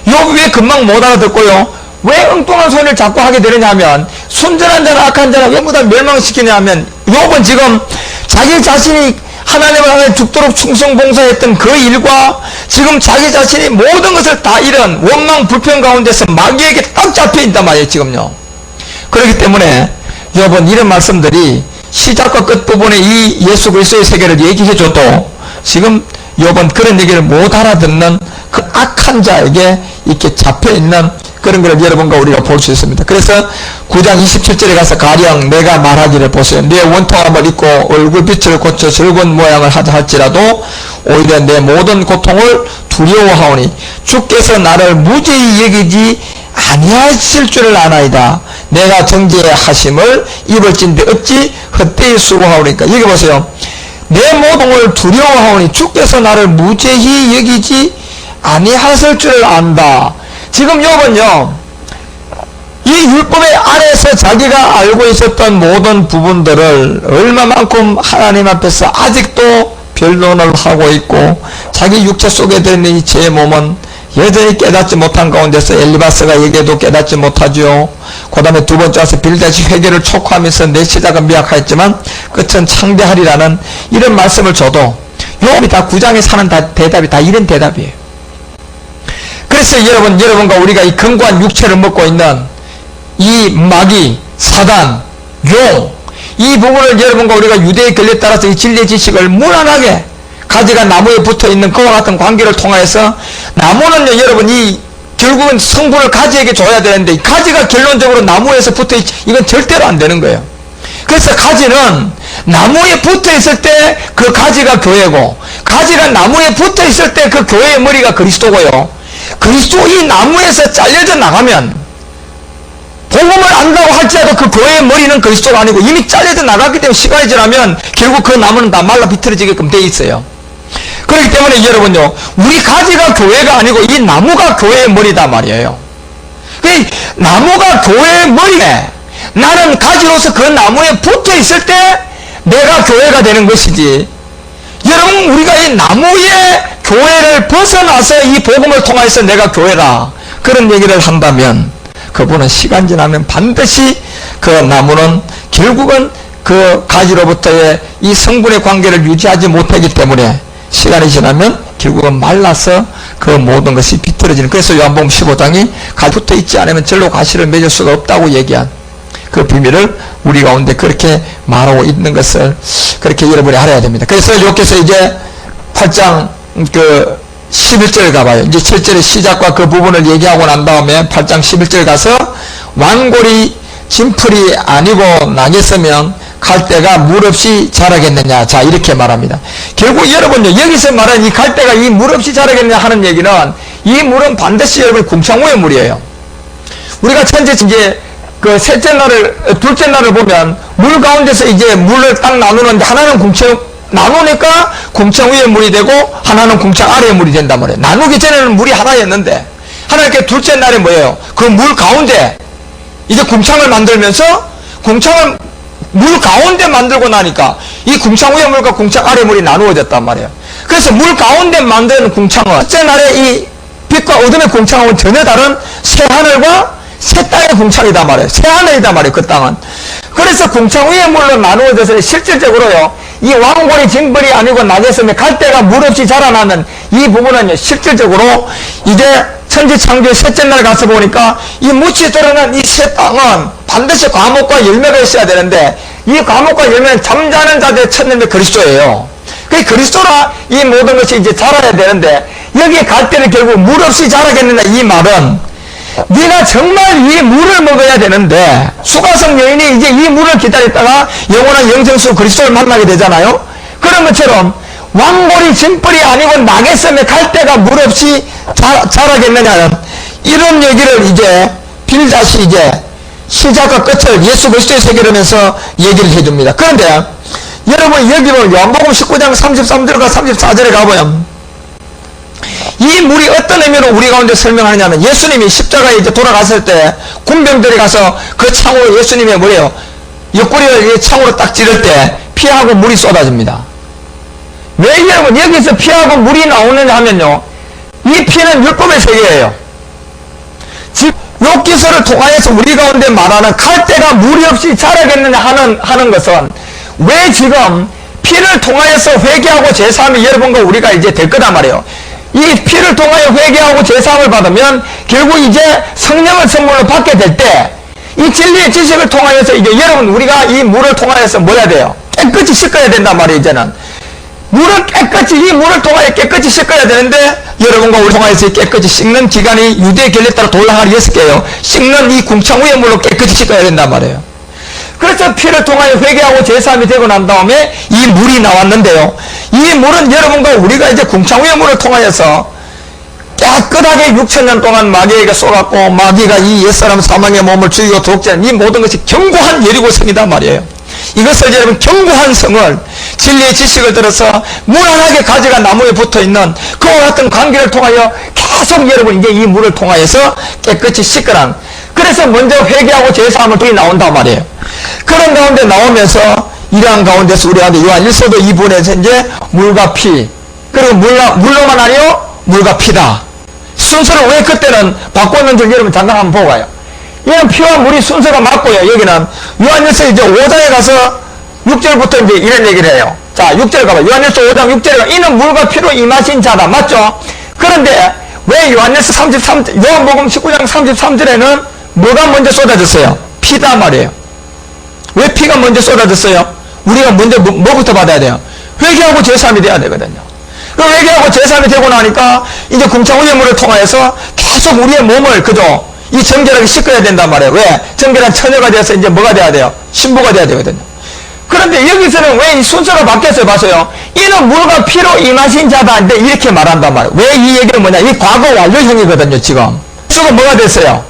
욥이 왜 금방 못 알아듣고요 왜 엉뚱한 소리를 자꾸 하게 되느냐 하면 순전한 자나 악한 자나 왜 모두 멸망시키냐 하면 욥은 지금 자기 자신이 하나님을 향해 죽도록 충성봉사했던 그 일과 지금 자기 자신이 모든 것을 다 잃은 원망 불평 가운데서 마귀에게 딱 잡혀있단 말이에요 지금요. 그렇기 때문에 욥은 이런 말씀들이 시작과 끝부분에 이 예수 그리스도의 세계를 얘기해줘도 지금 욥은 그런 얘기를 못 알아듣는 그 악한 자에게 이렇게 잡혀있는 그런 걸 여러분과 우리가 볼 수 있습니다. 그래서 9장 27절에 가서 가령 내가 말하기를 보세요. 내 원통함을 입고 얼굴빛을 고쳐 즐거운 모양을 하자 할지라도 오히려 내 모든 고통을 두려워하오니 주께서 나를 무죄히 여기지 아니하실 줄을 아나이다. 내가 정죄하심을 입을진데 어찌 헛되이 수고하오니까. 여기 보세요. 내 모동을 두려워하오니 주께서 나를 무죄히 여기지 아니하실 줄을 안다. 지금 욥은요 이 율법의 아래에서 자기가 알고 있었던 모든 부분들을 얼마만큼 하나님 앞에서 아직도 변론을 하고 있고 자기 육체 속에 들어있는 이 제 몸은 여전히 깨닫지 못한 가운데서 엘리바스가 얘기해도 깨닫지 못하죠. 그 다음에 두 번째 와서 빌다시 회개를 촉구하면서 내 시작은 미약하였지만 끝은 창대하리라는 이런 말씀을 줘도 욥이 다 9장에 사는 대답이 다 이런 대답이에요. 그래서 여러분과 우리가 이 견고한 육체를 먹고 있는 이 마귀, 사단, 용, 이 부분을 여러분과 우리가 유대의 결례에 따라서 이 진리의 지식을 무난하게 가지가 나무에 붙어 있는 그와 같은 관계를 통해서 나무는요, 여러분이 결국은 성분을 가지에게 줘야 되는데 이 가지가 결론적으로 나무에서 붙어 있지 이건 절대로 안 되는 거예요. 그래서 가지는 나무에 붙어 있을 때 그 가지가 교회고 가지가 나무에 붙어 있을 때 그 교회의 머리가 그리스도고요. 그리스도 이 나무에서 잘려져 나가면 복음을 안다고 할지라도 그 교회의 머리는 그리스도가 아니고 이미 잘려져 나갔기 때문에 시간이 지나면 결국 그 나무는 다 말라 비틀어지게끔 돼 있어요. 그렇기 때문에 여러분요 우리 가지가 교회가 아니고 이 나무가 교회의 머리다 말이에요. 나무가 교회의 머리에 나는 가지로서 그 나무에 붙어 있을 때 내가 교회가 되는 것이지 여러분 우리가 이 나무의 교회를 벗어나서 이 복음을 통해서 내가 교회라 그런 얘기를 한다면 그분은 시간 지나면 반드시 그 나무는 결국은 그 가지로부터의 이 성분의 관계를 유지하지 못하기 때문에 시간이 지나면 결국은 말라서 그 모든 것이 비틀어지는. 그래서 요한복음 15장이 가지 붙어 있지 않으면 절로 가시를 맺을 수가 없다고 얘기한 그 비밀을 우리 가운데 그렇게 말하고 있는 것을 그렇게 여러분이 알아야 됩니다. 그래서 여기서 이제 8장 그 11절 가봐요. 이제 7절의 시작과 그 부분을 얘기하고 난 다음에 8장 11절 가서 완골이 진풀이 아니고 나겠으면 갈대가 물 없이 자라겠느냐. 자, 이렇게 말합니다. 결국 여러분요, 여기서 말하는 이 갈대가 이 물 없이 자라겠느냐 하는 얘기는, 이 물은 반드시 여러분 궁창후의 물이에요. 우리가 천재 이제 그 셋째 날을, 둘째 날을 보면 물 가운데서 이제 물을 딱 나누는데, 하나는 궁창 나누니까 궁창 위의 물이 되고 하나는 궁창 아래의 물이 된단 말이에요. 나누기 전에는 물이 하나였는데, 하나님께 둘째 날에 뭐예요? 그 물 가운데 이제 궁창을 만들면서, 궁창을 물 가운데 만들고 나니까 이 궁창 위의 물과 궁창 아래의 물이 나누어졌단 말이에요. 그래서 물 가운데 만드는 궁창은 첫째 날에 이 빛과 어둠의 궁창은 전혀 다른 새 하늘과 새 땅의 궁창이다 말이에요. 새 하늘이다 말이에요. 그 땅은. 그래서 궁창 위의 물로 나누어져서 실질적으로요, 이 왕골이 징벌이 아니고 나겠으면 갈대가 물 없이 자라나는 이 부분은요, 실질적으로 이제 천지창조의 셋째 날 가서 보니까 이 묻히 드러난 이 새 땅은 반드시 과목과 열매가 있어야 되는데, 이 과목과 열매는 잠자는 자들의 첫님의 그리스도예요. 그 그리스도라 이 모든 것이 이제 자라야 되는데, 여기에 갈대는 결국 물 없이 자라겠느냐, 이 말은 네가 정말 이 물을 먹어야 되는데, 수가성 여인이 이제 이 물을 기다렸다가 영원한 영생수 그리스도를 만나게 되잖아요. 그런 것처럼 왕골이 진뿔이 아니고 나겠으면 갈대가 물 없이 자라겠느냐는, 이런 얘기를 이제 빌닷이 이제 시작과 끝을 예수 그리스도의 세계로면서 얘기를 해줍니다. 그런데 여러분, 여기로 요한복음 19장 33절과 34절에 가보면 이 물이 어떤 의미로 우리 가운데 설명하냐면, 예수님이 십자가에 이제 돌아갔을 때 군병들이 가서 그 창으로 예수님의 뭐예요? 옆구리를 창으로 딱 찌를 때 피하고 물이 쏟아집니다. 왜 여러분 여기서 피하고 물이 나오느냐 하면요, 이 피는 율법의 세계예요. 즉 욥기서를 통하여서 우리 가운데 말하는 갈대가 물이 없이 자라겠느냐 하는 것은, 왜 지금 피를 통하여서 회개하고 제사함이 여러분과 우리가 이제 될 거단 말이에요. 이 피를 통하여 회개하고 제사함을 받으면 결국 이제 성령을 선물로 받게 될 때, 이 진리의 지식을 통하여서 이제 여러분 우리가 이 물을 통하여서 뭐 해야 돼요? 깨끗이 씻어야 된단 말이에요. 이제는 물을 깨끗이, 이 물을 통하여 깨끗이 씻어야 되는데, 여러분과 우리 통하여서 깨끗이 씻는 기간이 유대 결례 따라 돌아가리 6개예요. 씻는 이 궁창 위의 물로 깨끗이 씻어야 된단 말이에요. 그래서 피를 통하여 회개하고 제사함이 되고 난 다음에 이 물이 나왔는데요, 이 물은 여러분과 우리가 이제 궁창 위의 물을 통하여서 깨끗하게 6,000년 동안 마귀에게 쏘았고, 마귀가 이 옛사람 사망의 몸을 죽이고 독재한 이 모든 것이 견고한 여리고성이단 말이에요. 이것을 여러분 견고한 성을, 진리의 지식을 들어서 무난하게 가지가 나무에 붙어있는 그와 같은 관계를 통하여 계속 여러분 이제 이 물을 통하여서 깨끗이 씻거란, 그래서 먼저 회개하고 제사함을 둘이 나온단 말이에요. 그런 가운데 나오면서 이러한 가운데서 우리가 요한 1서도 2부에서 이제 물과 피, 그리고 물로만 아니요 물과 피다. 순서를 왜 그때는 바꿨는지 여러분 잠깐 한번 보고 가요. 이런 피와 물이 순서가 맞고요. 여기는 요한일서 이제 5장에 가서 6절부터 이제 이런 얘기를 해요. 자, 6절 가봐. 요한일서 5장 6절에 가, 이는 물과 피로 임하신 자다. 맞죠? 그런데 왜 요한일서 33, 요한복음 19장 33절에는 뭐가 먼저 쏟아졌어요? 피다 말이에요. 왜 피가 먼저 쏟아졌어요? 우리가 먼저 뭐부터 받아야 돼요? 회개하고 제사함이 돼야 되거든요. 그 회개하고 제사함이 되고 나니까 이제 궁창 위의 물을 통하여서 계속 우리의 몸을 그죠? 이 정결하게 씻어야 된단 말이에요. 왜? 정결한 처녀가 돼서 이제 뭐가 돼야 돼요? 신부가 돼야 되거든요. 그런데 여기서는 왜 이 순서가 바뀌었어요? 봐서요. 이는 물과 피로 임하신 자다. 이렇게 말한단 말이에요. 왜 이 얘기는 뭐냐? 이 과거 완료형이거든요, 지금. 예수가 뭐가 됐어요?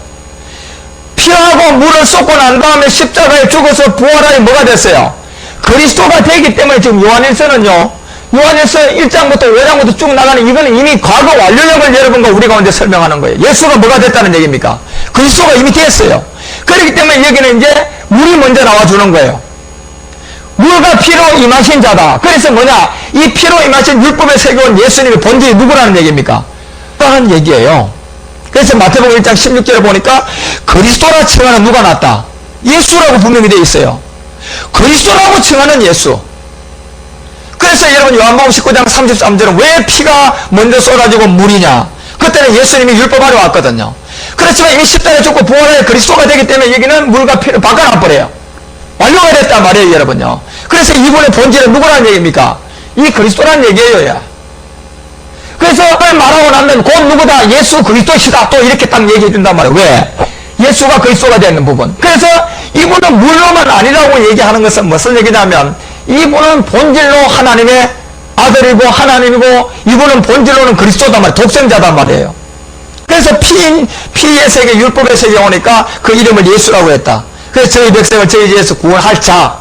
피하고 물을 쏟고 난 다음에 십자가에 죽어서 부활하여 뭐가 됐어요? 그리스도가 되기 때문에 지금 요한일서는요, 요한일서 1장부터 5장부터 쭉 나가는 이거는 이미 과거 완료형을 여러분과 우리 가운데 설명하는 거예요. 예수가 뭐가 됐다는 얘기입니까? 그리스도가 이미 됐어요. 그렇기 때문에 여기는 이제 물이 먼저 나와주는 거예요. 물과 피로 임하신 자다. 그래서 뭐냐? 이 피로 임하신 율법의 세계원 예수님의 본질이 누구라는 얘기입니까? 하는 얘기예요. 그래서 마태복음 1장 16절에 보니까 그리스도라 칭하는 누가 낫다? 예수라고 분명히 되어 있어요. 그리스도라고 칭하는 예수. 그래서 여러분 요한복음 19장 33절은 왜 피가 먼저 쏟아지고 물이냐? 그때는 예수님이 율법 아래 왔거든요. 그렇지만 이미 십자가에 죽고 부활하여 그리스도가 되기 때문에 여기는 물과 피를 바꿔놔버려요. 완료가 됐단 말이에요, 여러분요. 그래서 이분의 본질은 누구라는 얘기입니까? 이 그리스도라는 얘기예요. 야. 그래서 말하고 나면 곧 누구다? 예수 그리스도시다. 또 이렇게 딱 얘기해 준단 말이에요. 왜? 예수가 그리스도가 되는 부분. 그래서 이분은 물로만 아니라고 얘기하는 것은 무슨 얘기냐면 이분은 본질로 하나님의 아들이고 하나님이고 이분은 본질로는 그리스도단 말이에요. 독생자단 말이에요. 그래서 피의 세계, 율법의 세계에 오니까 그 이름을 예수라고 했다. 그래서 저희 백성을 저희 집에서 구원할 자,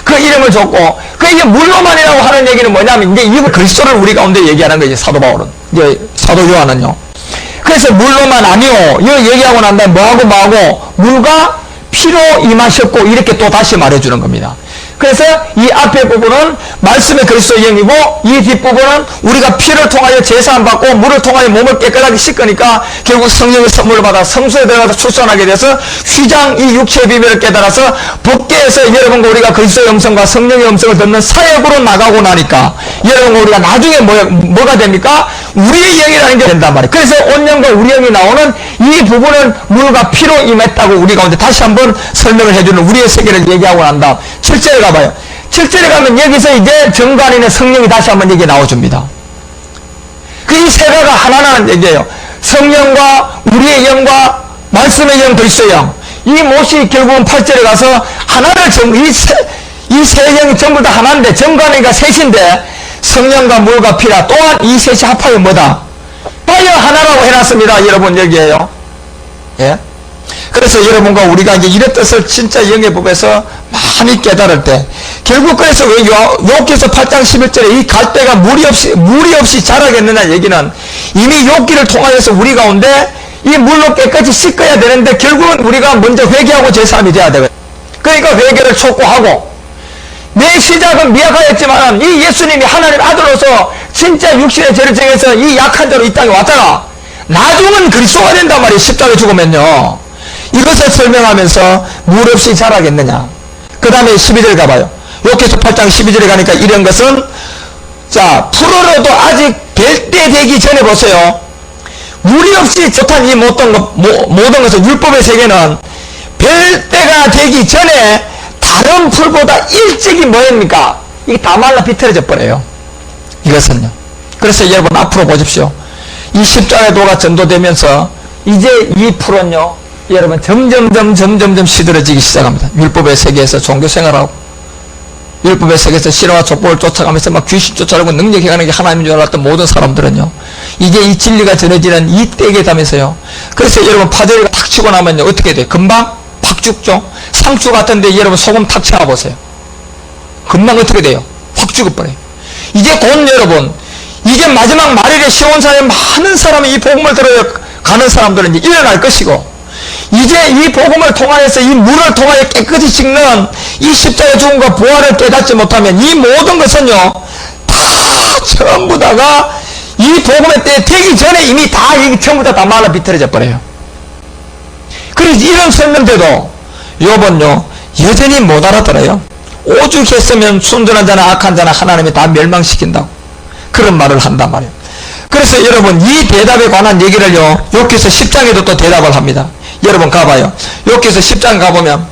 그 이름을 줬고, 그 이게 물로만이라고 하는 얘기는 뭐냐면 이제 이분 그리스도를 우리 가운데 얘기하는 거지. 사도 바울은, 이제 사도 요한은요. 그래서 물로만 아니요, 이거 얘기하고 난 다음에 뭐하고 물과 피로 임하셨고 이렇게 또 다시 말해주는 겁니다. 그래서 이 앞에 부분은 말씀의 그리스도의 영이고 이 뒷부분은 우리가 피를 통하여 제사함 받고 물을 통하여 몸을 깨끗하게 씻으니까 결국 성령의 선물을 받아 성소에 들어가서 출산하게 돼서 휘장 이 육체의 비밀을 깨달아서 법계에서 여러분과 우리가 그리스도의 음성과 성령의 음성을 듣는 사역으로 나가고 나니까 여러분과 우리가 나중에 뭐가 됩니까? 우리의 영이라는 게 된단 말이에요. 그래서 온영과 우리 영이 나오는 이 부분은 물과 피로 임했다고 우리 가운데 다시 한번 설명을 해주는 우리의 세계를 얘기하고 난 다음 7절에 가봐요. 7절에 가면 여기서 이제 정관인의 성령이 다시 한번 얘기 나와줍니다. 그 이 세 가가 하나라는 얘기예요. 성령과 우리의 영과 말씀의 영, 그리스도의 영. 이 못이 결국은 8절에 가서 하나를 이 세 영이 전부 다 하나인데 정관이가 셋인데 성령과 물과 피라 또한 이 셋이 합하여 뭐다? 파여 하나라고 해놨습니다. 여러분 여기에요. 예? 그래서 여러분과 우리가 이제 이런 뜻을 진짜 영의 법에서 많이 깨달을 때 결국 그래서 왜 욥기서 8장 11절에 이 갈대가 무리 없이 자라겠느냐 얘기는 이미 욥기를 통하여서 우리 가운데 이 물로 깨끗이 씻어야 되는데 결국은 우리가 먼저 회개하고 제사함이 돼야 되거든요. 그러니까 회개를 촉구하고 내 시작은 미약하였지만 이 예수님이 하나님 아들로서 진짜 육신의 죄를 정해서 이 약한 자로 이 땅에 왔다가 나중은 그리스도가 된단 말이에요. 십자가에 죽으면요. 이것을 설명하면서 물 없이 자라겠느냐. 그 다음에 12절 가봐요. 욥기서 8장 12절에 가니까 이런 것은 자 풀어로도 아직 뵐 때 되기 전에 보세요. 물이 없이 좋단 이 모든 것은 율법의 세계는 뵐 때가 되기 전에 다른 풀보다 일찍이 뭐입니까? 이게 다 말라 비틀어져 버려요. 이것은요. 그래서 여러분 앞으로 보십시오. 이 십자가의 도가 전도되면서 이제 이 풀은요. 여러분 점점 시들어지기 시작합니다. 율법의 세계에서 종교생활하고 율법의 세계에서 신화와 족보를 쫓아가면서 막 귀신 쫓아가고 능력해가는 게 하나님인 줄 알았던 모든 사람들은요. 이제 이 진리가 전해지는 이 때에 가면서요. 그래서 여러분 파절이가 탁 치고 나면요. 어떻게 돼요? 금방 팍 죽죠? 상추 같은데 여러분 소금 탁 쳐보세요. 금방 어떻게 돼요? 확 죽어버려요. 이제 곧 여러분 이제 마지막 말일에 시온산에 많은 사람이 이 복음을 들어요. 가는 사람들은 이제 일어날 것이고 이제 이 복음을 통하여서 이 물을 통하여 깨끗이 씻는 이 십자가의 죽음과 부활을 깨닫지 못하면 이 모든 것은요 다 전부 다가 이 복음의 때 되기 전에 이미 다 이게 전부 다 말라 비틀어져 버려요. 그래서 이런 설명대도 욥은요 여전히 못 알아들어요. 오죽했으면 순전한 자나 악한 자나 하나님이 다 멸망시킨다고 그런 말을 한단 말이에요. 그래서 여러분 이 대답에 관한 얘기를요 욥기서 10장에도 또 대답을 합니다. 여러분 가봐요. 욥기서 10장 가보면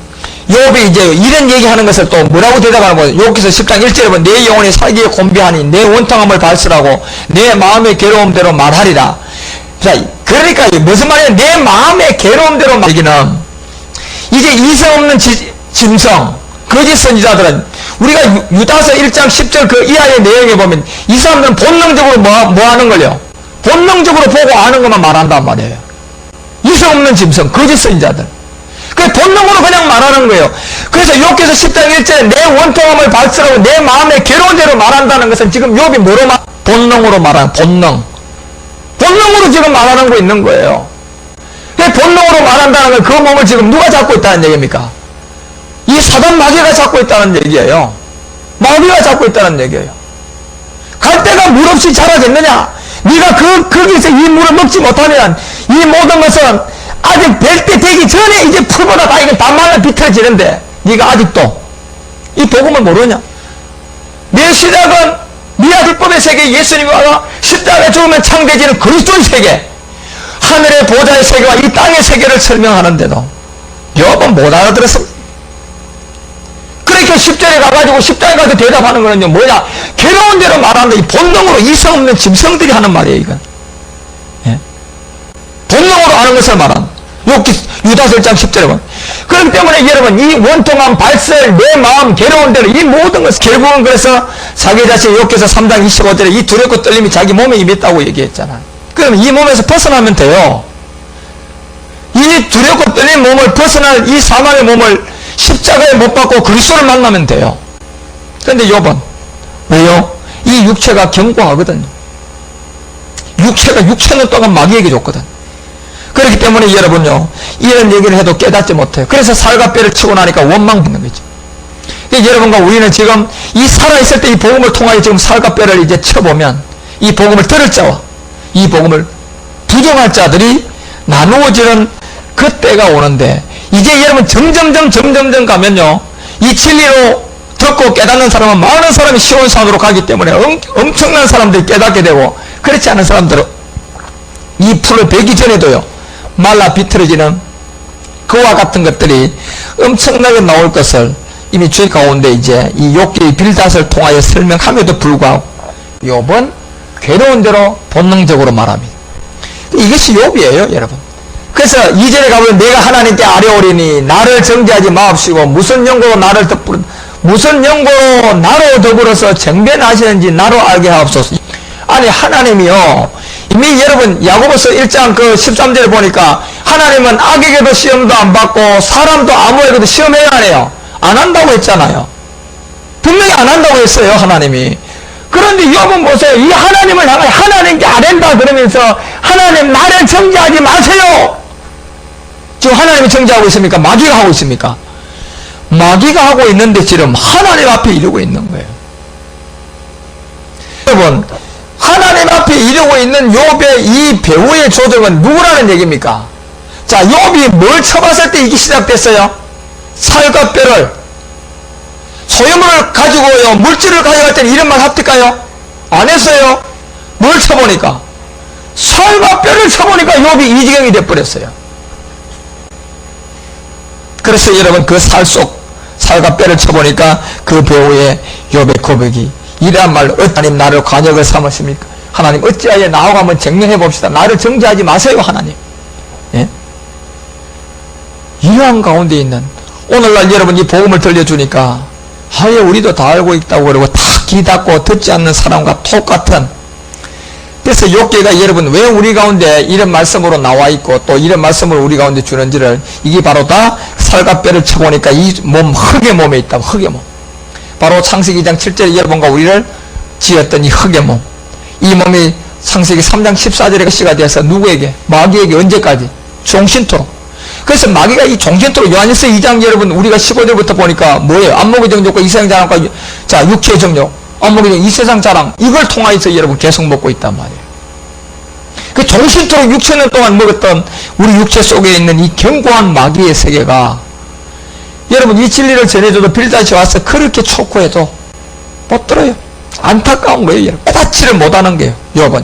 욥이 이제 이런 얘기하는 것을 또 뭐라고 대답하는 거예요. 욥기서 10장 1절에 보면 내 영혼이 살기에 곤비하니 내 원통함을 발설하고 내 마음의 괴로움대로 말하리라. 자, 그러니까 무슨 말이냐? 내 마음의 괴로움대로 말하기는 이제 이성 없는 짐승 거짓 선지자들은 우리가 유다서 1장 10절 그 이하의 내용에 보면 이 사람들은 본능적으로 뭐 하는 걸요? 본능적으로 보고 아는 것만 말한단 말이에요. 이성 없는 짐승 거짓 선지자들. 그 본능으로 그냥 말하는 거예요. 그래서 욥기서 10장 1절에 내 원통함을 발설하고 내 마음의 괴로운 대로 말한다는 것은 지금 욥이 뭐로 본능으로 말하는 본능으로 지금 말하는 거 있는 거예요. 그 본능으로 말한다는 건 그 몸을 지금 누가 잡고 있다는 얘기입니까? 이 사단 마귀가 잡고 있다는 얘기예요. 마귀가 잡고 있다는 얘기예요. 갈대가 물 없이 자라겠느냐? 네가 거기서 이 물을 먹지 못하면 이 모든 것은 아직 뵐 때 되기 전에 이제 풀보다 다 이게 다 말라 비틀어지는데 네가 아직도 이 복음을 모르냐? 내 시작은 미아 율법의 세계 예수님이 와서 십자가에 죽으면 창대지는 그리스도의 세계 하늘의 보좌의 세계와 이 땅의 세계를 설명하는데도 욥은 못 알아들었습니다. 그러니까 10절에 가가지고 10장에 가서 대답하는 거는요 뭐냐? 괴로운 대로 말하는데 이 본능으로 이성 없는 짐승들이 하는 말이에요. 이건 본능으로 아는 것을 말하는. 유다서 1장 10절에 보면. 그렇기 때문에 여러분, 이 원통한 발설, 내 마음 괴로운 대로 이 모든 것을 결국은 그래서 자기 자신 욥기서 3장 25절에 이 두렵고 떨림이 자기 몸에 임했다고 얘기했잖아요. 그럼 이 몸에서 벗어나면 돼요. 이 두렵고 떨린 몸을 벗어날 이 사망의 몸을 십자가에 못 박고 그리스도를 만나면 돼요. 그런데 욥은 왜요? 이 육체가 견고하거든요. 육체가 6천년 동안 마귀에게 줬거든. 그렇기 때문에 여러분요, 이런 얘기를 해도 깨닫지 못해요. 그래서 살과 뼈를 치고 나니까 원망 붙는 거죠. 그러니까 여러분과 우리는 지금 이 살아있을 때 이 복음을 통하여 지금 살과 뼈를 이제 쳐보면 이 복음을 들을 자와 이 복음을 부정할 자들이 나누어지는 그때가 오는데, 이제 여러분 점점점 가면요, 이 진리로 듣고 깨닫는 사람은 많은 사람이 시온산으로 가기 때문에 엄청난 사람들이 깨닫게 되고, 그렇지 않은 사람들은 이 풀을 베기 전에도요 말라 비틀어지는 그와 같은 것들이 엄청나게 나올 것을 이미 주의 가운데 이제 이 욥기의 빌닷을 통하여 설명함에도 불구하고 욥은 괴로운 대로 본능적으로 말합니다. 이것이 욥이에요, 여러분. 그래서 2절에 가보면 내가 하나님께 아뢰오리니 나를 정죄하지 마옵시고 무슨 연고로 나를 무슨 연고로 나로 더불어서 정변하시는지 나로 알게 하옵소서. 아니, 하나님이요, 이미 여러분 야고보서 1장 그 13절에 보니까 하나님은 악에게도 시험도 안 받고 사람도 아무에게도 시험해야 안 해요. 안 한다고 했잖아요. 분명히 안 한다고 했어요, 하나님이. 그런데 욥은 보세요. 이 하나님을 향해 하나님께 아랜다 그러면서 하나님 나를 정죄하지 마세요. 지금 하나님이 정죄하고 있습니까? 마귀가 하고 있습니까? 마귀가 하고 있는데 지금 하나님 앞에 이르고 있는 거예요. 여러분, 하나님 앞에 이르고 있는 욥의 이 배후의 조정은 누구라는 얘기입니까? 자, 욥이 뭘 쳐봤을 때 이게 시작됐어요? 살과 뼈를, 소유물을 가지고요, 물질을 가져갈 때는 이런 말 합니까요? 안 했어요. 뭘 쳐보니까? 살과 뼈를 쳐보니까 욥이 이 지경이 돼버렸어요. 그래서 여러분, 그 살과 뼈를 쳐보니까 그 배후의 욥의 고백이 이러한 말로, 하나님 나를 관역을 삼으십니까? 하나님 어찌하여 나하고 한번 정면해 봅시다. 나를 정죄하지 마세요, 하나님. 예? 이러한 가운데 있는 오늘날 여러분 이 복음을 들려주니까 하여 우리도 다 알고 있다고 그러고 다 귀 닫고 듣지 않는 사람과 똑같은. 그래서 욥기가 여러분 왜 우리 가운데 이런 말씀으로 나와 있고 또 이런 말씀을 우리 가운데 주는지를, 이게 바로 다 살과 뼈를 쳐보니까 이 몸, 흙의 몸에 있다고. 흙의 몸, 바로 창세기 2장 7절에 여러분과 우리를 지었던 이 흙의 몸, 이 몸이 창세기 3장 14절에 시가 되어서 누구에게? 마귀에게. 언제까지? 종신토록. 그래서 마귀가 이 종신토록, 요한일서 2장 여러분 우리가 15절부터 보니까 뭐예요? 안목의 정욕과 이 세상 자랑과, 자, 육체의 정욕, 안목의 정욕, 이 세상 자랑, 이걸 통하여서 여러분 계속 먹고 있단 말이에요. 그 종신토록 6천년 동안 먹었던 우리 육체 속에 있는 이 견고한 마귀의 세계가 여러분 이 진리를 전해줘도 빌닷이 와서 그렇게 촉구해도 못 들어요. 안타까운 거예요, 여러분. 깨닫지를 못하는 거예요, 욥은.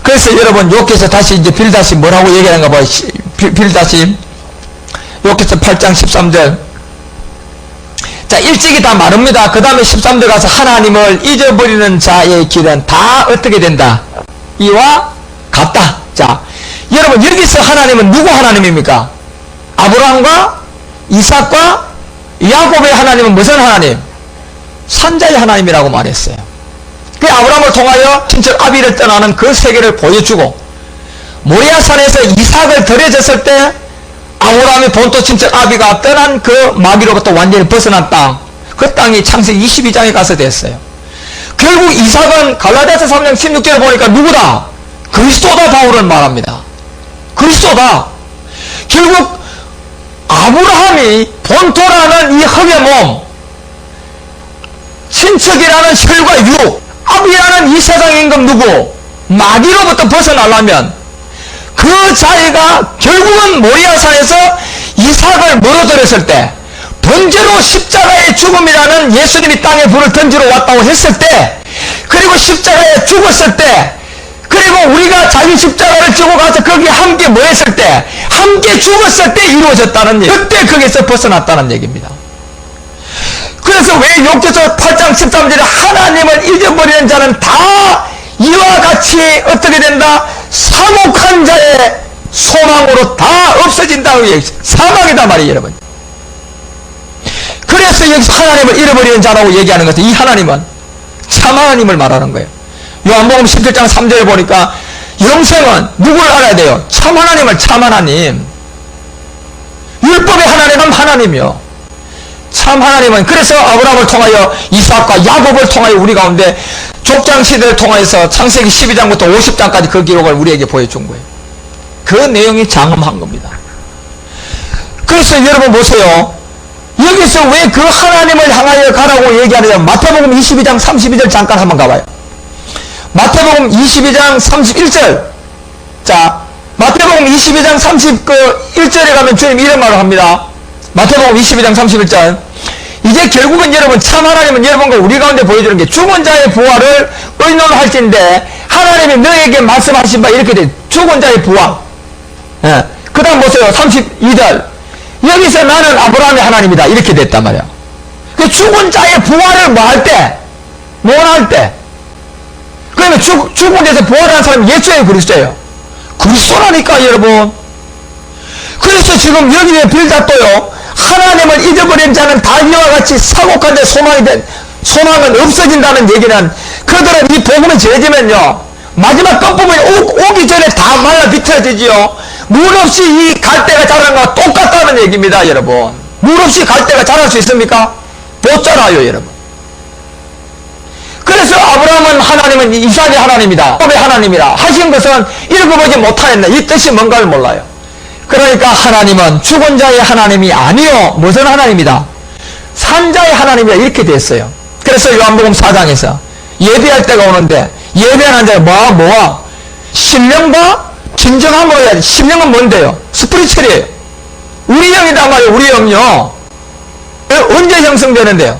그래서 여러분 욥기서 다시 이제 빌닷이 뭐라고 얘기하는가 봐요. 빌닷이 욥기서 8장 13절. 자, 일찍이 다 마릅니다. 그 다음에 13절 가서 하나님을 잊어버리는 자의 길은 다 어떻게 된다? 이와 같다. 자, 여러분 여기서 하나님은 누구 하나님입니까? 아브라함과 이삭과 야곱의 하나님은 무슨 하나님? 산자의 하나님이라고 말했어요. 그 아브라함을 통하여 친척 아비를 떠나는 그 세계를 보여주고, 모리아산에서 이삭을 들여졌을 때 아브라함의 본토 친척 아비가 떠난 그 마귀로부터 완전히 벗어난 땅, 그 땅이 창세기 22장에 가서 됐어요. 결국 이삭은 갈라디아서 3장 16절에 보니까 누구다? 그리스도다. 바울은 말합니다. 그리스도다. 결국 아브라함이 본토라는 이 흙의 몸, 친척이라는 혈과 육, 아비라는 이 세상 임금 누구? 마귀로부터 벗어나려면 그 자리가 결국은 모리아산에서 이삭을 물어들였을 때, 번제로 십자가의 죽음이라는 예수님이 땅에 불을 던지러 왔다고 했을 때, 그리고 십자가에 죽었을 때, 그리고 우리가 자기 십자가를 지고 가서 거기에 함께 뭐 했을 때, 함께 죽었을 때 이루어졌다는 얘기. 그때 거기서 벗어났다는 얘기입니다. 그래서 왜 욥기서 8장 13절에 하나님을 잊어버리는 자는 다 이와 같이 어떻게 된다? 사목한 자의 소망으로 다 없어진다고 얘기했어요. 사망이다 말이에요, 여러분. 그래서 여기서 하나님을 잃어버리는 자라고 얘기하는 것은 이 하나님은 참 하나님을 말하는 거예요. 요한복음 17장 3절에 보니까 영생은 누구를 알아야 돼요? 참 하나님을, 참 하나님. 율법의 하나님은 하나님이요. 참 하나님은, 그래서 아브라함을 통하여 이삭과 야곱을 통하여 우리 가운데 족장시대를 통해서 창세기 12장부터 50장까지 그 기록을 우리에게 보여준 거예요. 그 내용이 장엄한 겁니다. 그래서 여러분 보세요. 여기서 왜 그 하나님을 향하여 가라고 얘기하느냐. 마태복음 22장 32절 잠깐 한번 가봐요. 마태복음 22장 31절. 자, 마태복음 22장 31절에 가면 주님 이런 말을 합니다. 마태복음 22장 31절. 이제 결국은 여러분, 참 하나님은 여러분과 우리 가운데 보여주는 게 죽은 자의 부활을 의논할진데 하나님이 너에게 말씀하신 바 이렇게 돼. 죽은 자의 부활. 예. 그 다음 보세요. 32절. 여기서 나는 아브라함의 하나님이다. 이렇게 됐단 말이야. 그 죽은 자의 부활을 뭐 할 때? 뭘 할 때? 그러면 죽은 데서 부활하는 사람이 예수의 그리스도예요. 그리스도라니까, 여러분. 그래서 지금 여기에 빌닷도요, 하나님을 잊어버린 자는 다 이와 같이 사곡한데 소망은 없어진다는 얘기는, 그들은 이 복음이 전해지면요, 마지막 끝부분이 오기 전에 다 말라 비틀어지지요. 물 없이 이 갈대가 자라는 거와 똑같다는 얘기입니다, 여러분. 물 없이 갈대가 자랄 수 있습니까? 못 자라요, 여러분. 그래서 아브라함은 하나님은 이삭의 하나님이다, 야곱의 하나님이라 하신 것은 읽어보지 못하였네. 이 뜻이 뭔가를 몰라요. 그러니까 하나님은 죽은 자의 하나님이 아니요, 무슨 하나님이다? 산자의 하나님이다. 이렇게 됐어요. 그래서 요한복음 4장에서 예배할 때가 오는데, 예배하는 자가 뭐야? 신령과 진정함으로 해야 돼. 신령은 뭔데요? 스피리추얼이에요. 우리 영이란 말이에요. 우리 영요. 언제 형성되는데요?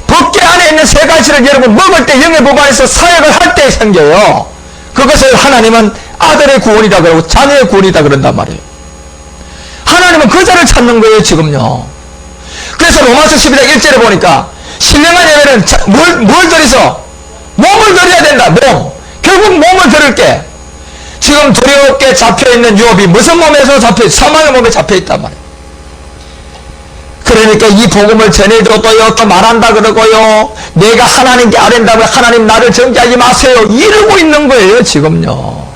법계 안에 있는 세 가지를 여러분 먹을 때 영의 법 안에서 사역을 할 때 생겨요. 그것을 하나님은 아들의 구원이다 그러고 자녀의 구원이다 그런단 말이에요. 하나님은 그 자를 찾는 거예요, 지금요. 그래서 로마서 12장 1절에 보니까 신령한 예배는 뭘 드려서? 몸을 드려야 된다. 몸. 결국 몸을 드릴게. 지금 두렵게 잡혀있는 유업이 무슨 몸에서 잡혀있? 사망의 몸에 잡혀있단 말이에요. 그러니까 이 복음을 전해줘도요, 또 말한다 그러고요, 내가 하나님께 아랜다고 하나님 나를 정죄하지 마세요, 이러고 있는 거예요, 지금요.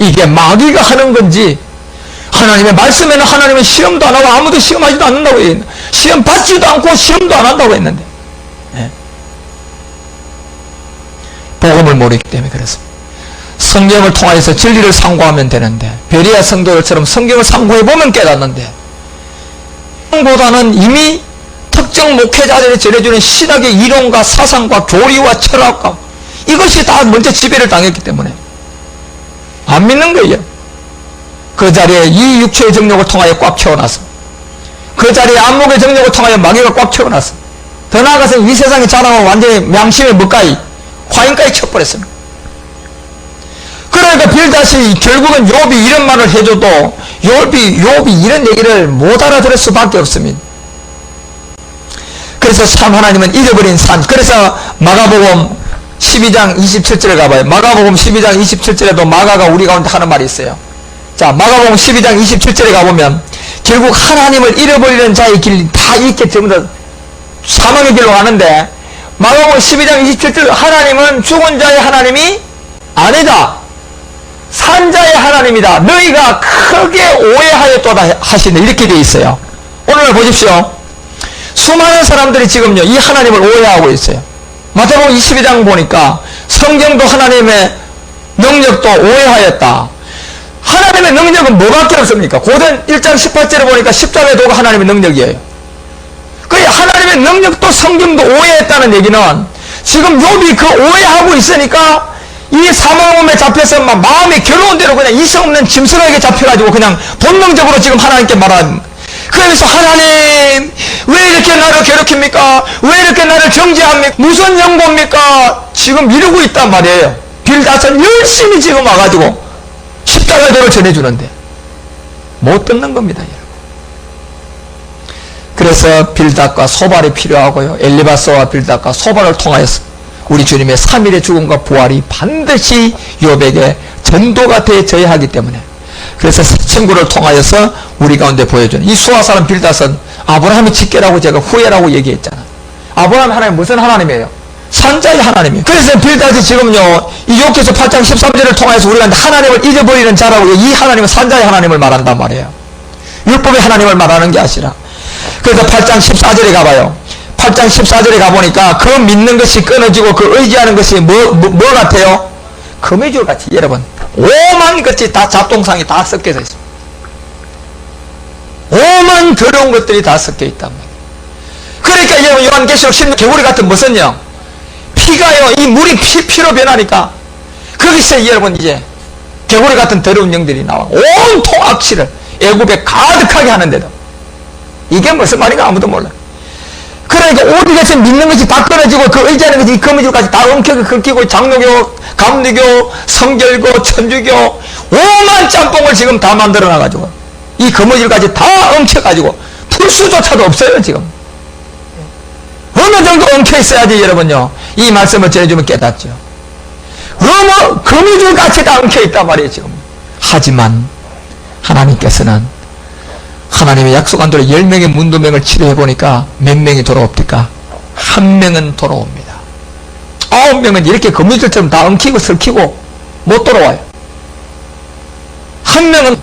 이게 마귀가 하는 건지, 하나님의 말씀에는 하나님은 시험도 안 하고 아무도 시험하지도 않는다고 했는데, 시험 받지도 않고 시험도 안 한다고 했는데, 네. 복음을 모르기 때문에 그렇습니다. 성경을 통해서 진리를 상고하면 되는데, 베리아 성도들처럼 성경을 상고해보면 깨닫는데, 보다는 이미 특정 목회자들이 전해주는 신학의 이론과 사상과 교리와 철학과 이것이 다 먼저 지배를 당했기 때문에 안 믿는 거예요. 그 자리에 이 육체의 정욕을 통하여 꽉 채워놨어. 그 자리에 안목의 정욕을 통하여 마귀가 꽉 채워놨어. 더 나아가서 이 세상의 자랑을 완전히 명심의 먹가이 화인까지 쳐버렸습니다. 그러니까 빌닷이 결국은 욥이 이런 말을 해줘도 욥이 이런 얘기를 못 알아들을 수밖에 없습니다. 그래서 참 하나님은 잃어버린 산. 그래서 마가복음 12장 27절에 가봐요. 마가복음 12장 27절에도 마가가 우리 가운데 하는 말이 있어요. 자, 마가복음 12장 27절에 가보면 결국 하나님을 잃어버리는 자의 길 다 이렇게 전부 다 사망의 길로 가는데, 마가복음 12장 27절 하나님은 죽은 자의 하나님이 아니다, 산자의 하나님이다. 너희가 크게 오해하였도다 하시네. 이렇게 되어 있어요. 오늘 보십시오. 수많은 사람들이 지금요, 이 하나님을 오해하고 있어요. 마태복음 22장 보니까 성경도 하나님의 능력도 오해하였다. 하나님의 능력은 뭐밖에 없습니까? 고된 1장 18절에 보니까 십자가의 도가 하나님의 능력이에요. 그 하나님의 능력도 성경도 오해했다는 얘기는 지금 욥이 그 오해하고 있으니까 이 사망몸에 잡혀서 막 마음이 괴로운 대로 그냥 이성 없는 짐승에게 잡혀가지고 그냥 본능적으로 지금 하나님께 말하는. 그래서 하나님 왜 이렇게 나를 괴롭힙니까? 왜 이렇게 나를 정죄합니까? 무슨 영광입니까? 지금 이러고 있단 말이에요. 빌닷은 열심히 지금 와가지고 십자가의 도를 전해주는데 못 듣는 겁니다, 여러분. 그래서 빌닷과 소발이 필요하고요, 엘리바스와 빌닷과 소발을 통하여서 우리 주님의 3일의 죽음과 부활이 반드시 욥에게 전도가 되어져야 하기 때문에 그래서 새 친구를 통하여서 우리 가운데 보여주는 이 수아 사람 빌닷은 아브라함의 직계라고 제가 후예라고 얘기했잖아. 아브라함 하나님 무슨 하나님이에요? 산자의 하나님이에요. 그래서 빌닷이 지금요 이 욥기서 8장 13절을 통해서 우리가 하나님을 잊어버리는 자라고 이 하나님은 산자의 하나님을 말한단 말이에요. 율법의 하나님을 말하는 게 아니라. 그래서 8장 14절에 가봐요. 8장 14절에 가보니까 그 믿는 것이 끊어지고 그 의지하는 것이 뭐 같아요? 거미줄 같이 여러분 오만 것이 다 잡동상이 다 섞여져 있습니다. 오만 더러운 것들이 다 섞여 있단 말이에요. 그러니까 여러분 요한계시록 16 개구리 같은 무슨요? 피가요 이 물이 피로 변하니까 거기서 여러분 이제 개구리 같은 더러운 영들이 나와 온통 악취를 애굽에 가득하게 하는데도 이게 무슨 말인가 아무도 몰라. 그러니까 오직에서 믿는 것이 다 끊어지고 그 의지하는 것이 이 거미줄까지 다 엉켜고 긁히고 장로교, 감리교, 성결교, 천주교 오만 짬뽕을 지금 다 만들어 놔가지고 이 거미줄까지 다 엉켜가지고 풀 수조차도 없어요 지금. 어느 정도 엉켜 있어야지 여러분요 이 말씀을 전해주면 깨닫죠. 너무 거미줄같이 다 엉켜 있단 말이에요 지금. 하지만 하나님께서는 하나님의 약속한 대로 10명의 문도명을 치료해보니까 몇 명이 돌아옵니까? 1명은 돌아옵니다. 9명은 이렇게 거미줄처럼 다 엉키고 설키고 못 돌아와요. 1명은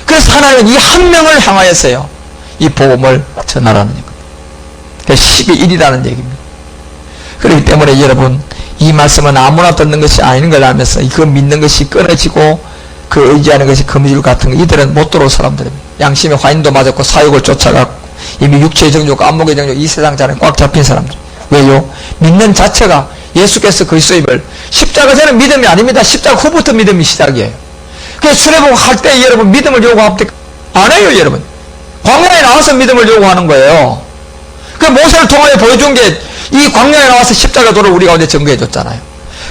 그래서 하나님은 이 1명을 향하여서요 이 복음을 전하라는 겁니다. 그래서 12일이라는 얘기입니다. 그렇기 때문에 여러분 이 말씀은 아무나 듣는 것이 아닌 걸 알면서 그 믿는 것이 끊어지고 그 의지하는 것이 거미줄 같은 거 이들은 못 들어올 사람들입니다. 양심의 화인도 맞았고 사욕을 쫓아갔고 이미 육체의 정욕과 안목의 정욕 이 세상 자는 꽉 잡힌 사람들. 왜요? 믿는 자체가 예수께서 그리스도임을 십자가 전에 믿음이 아닙니다. 십자가 후부터 믿음이 시작이에요. 그래서 출애굽 할 때 여러분 믿음을 요구합니까? 안 해요 여러분. 광야에 나와서 믿음을 요구하는 거예요. 그 모세를 통하여 보여준 게 이 광야에 나와서 십자가 도를 우리 가운데 증거해 줬잖아요.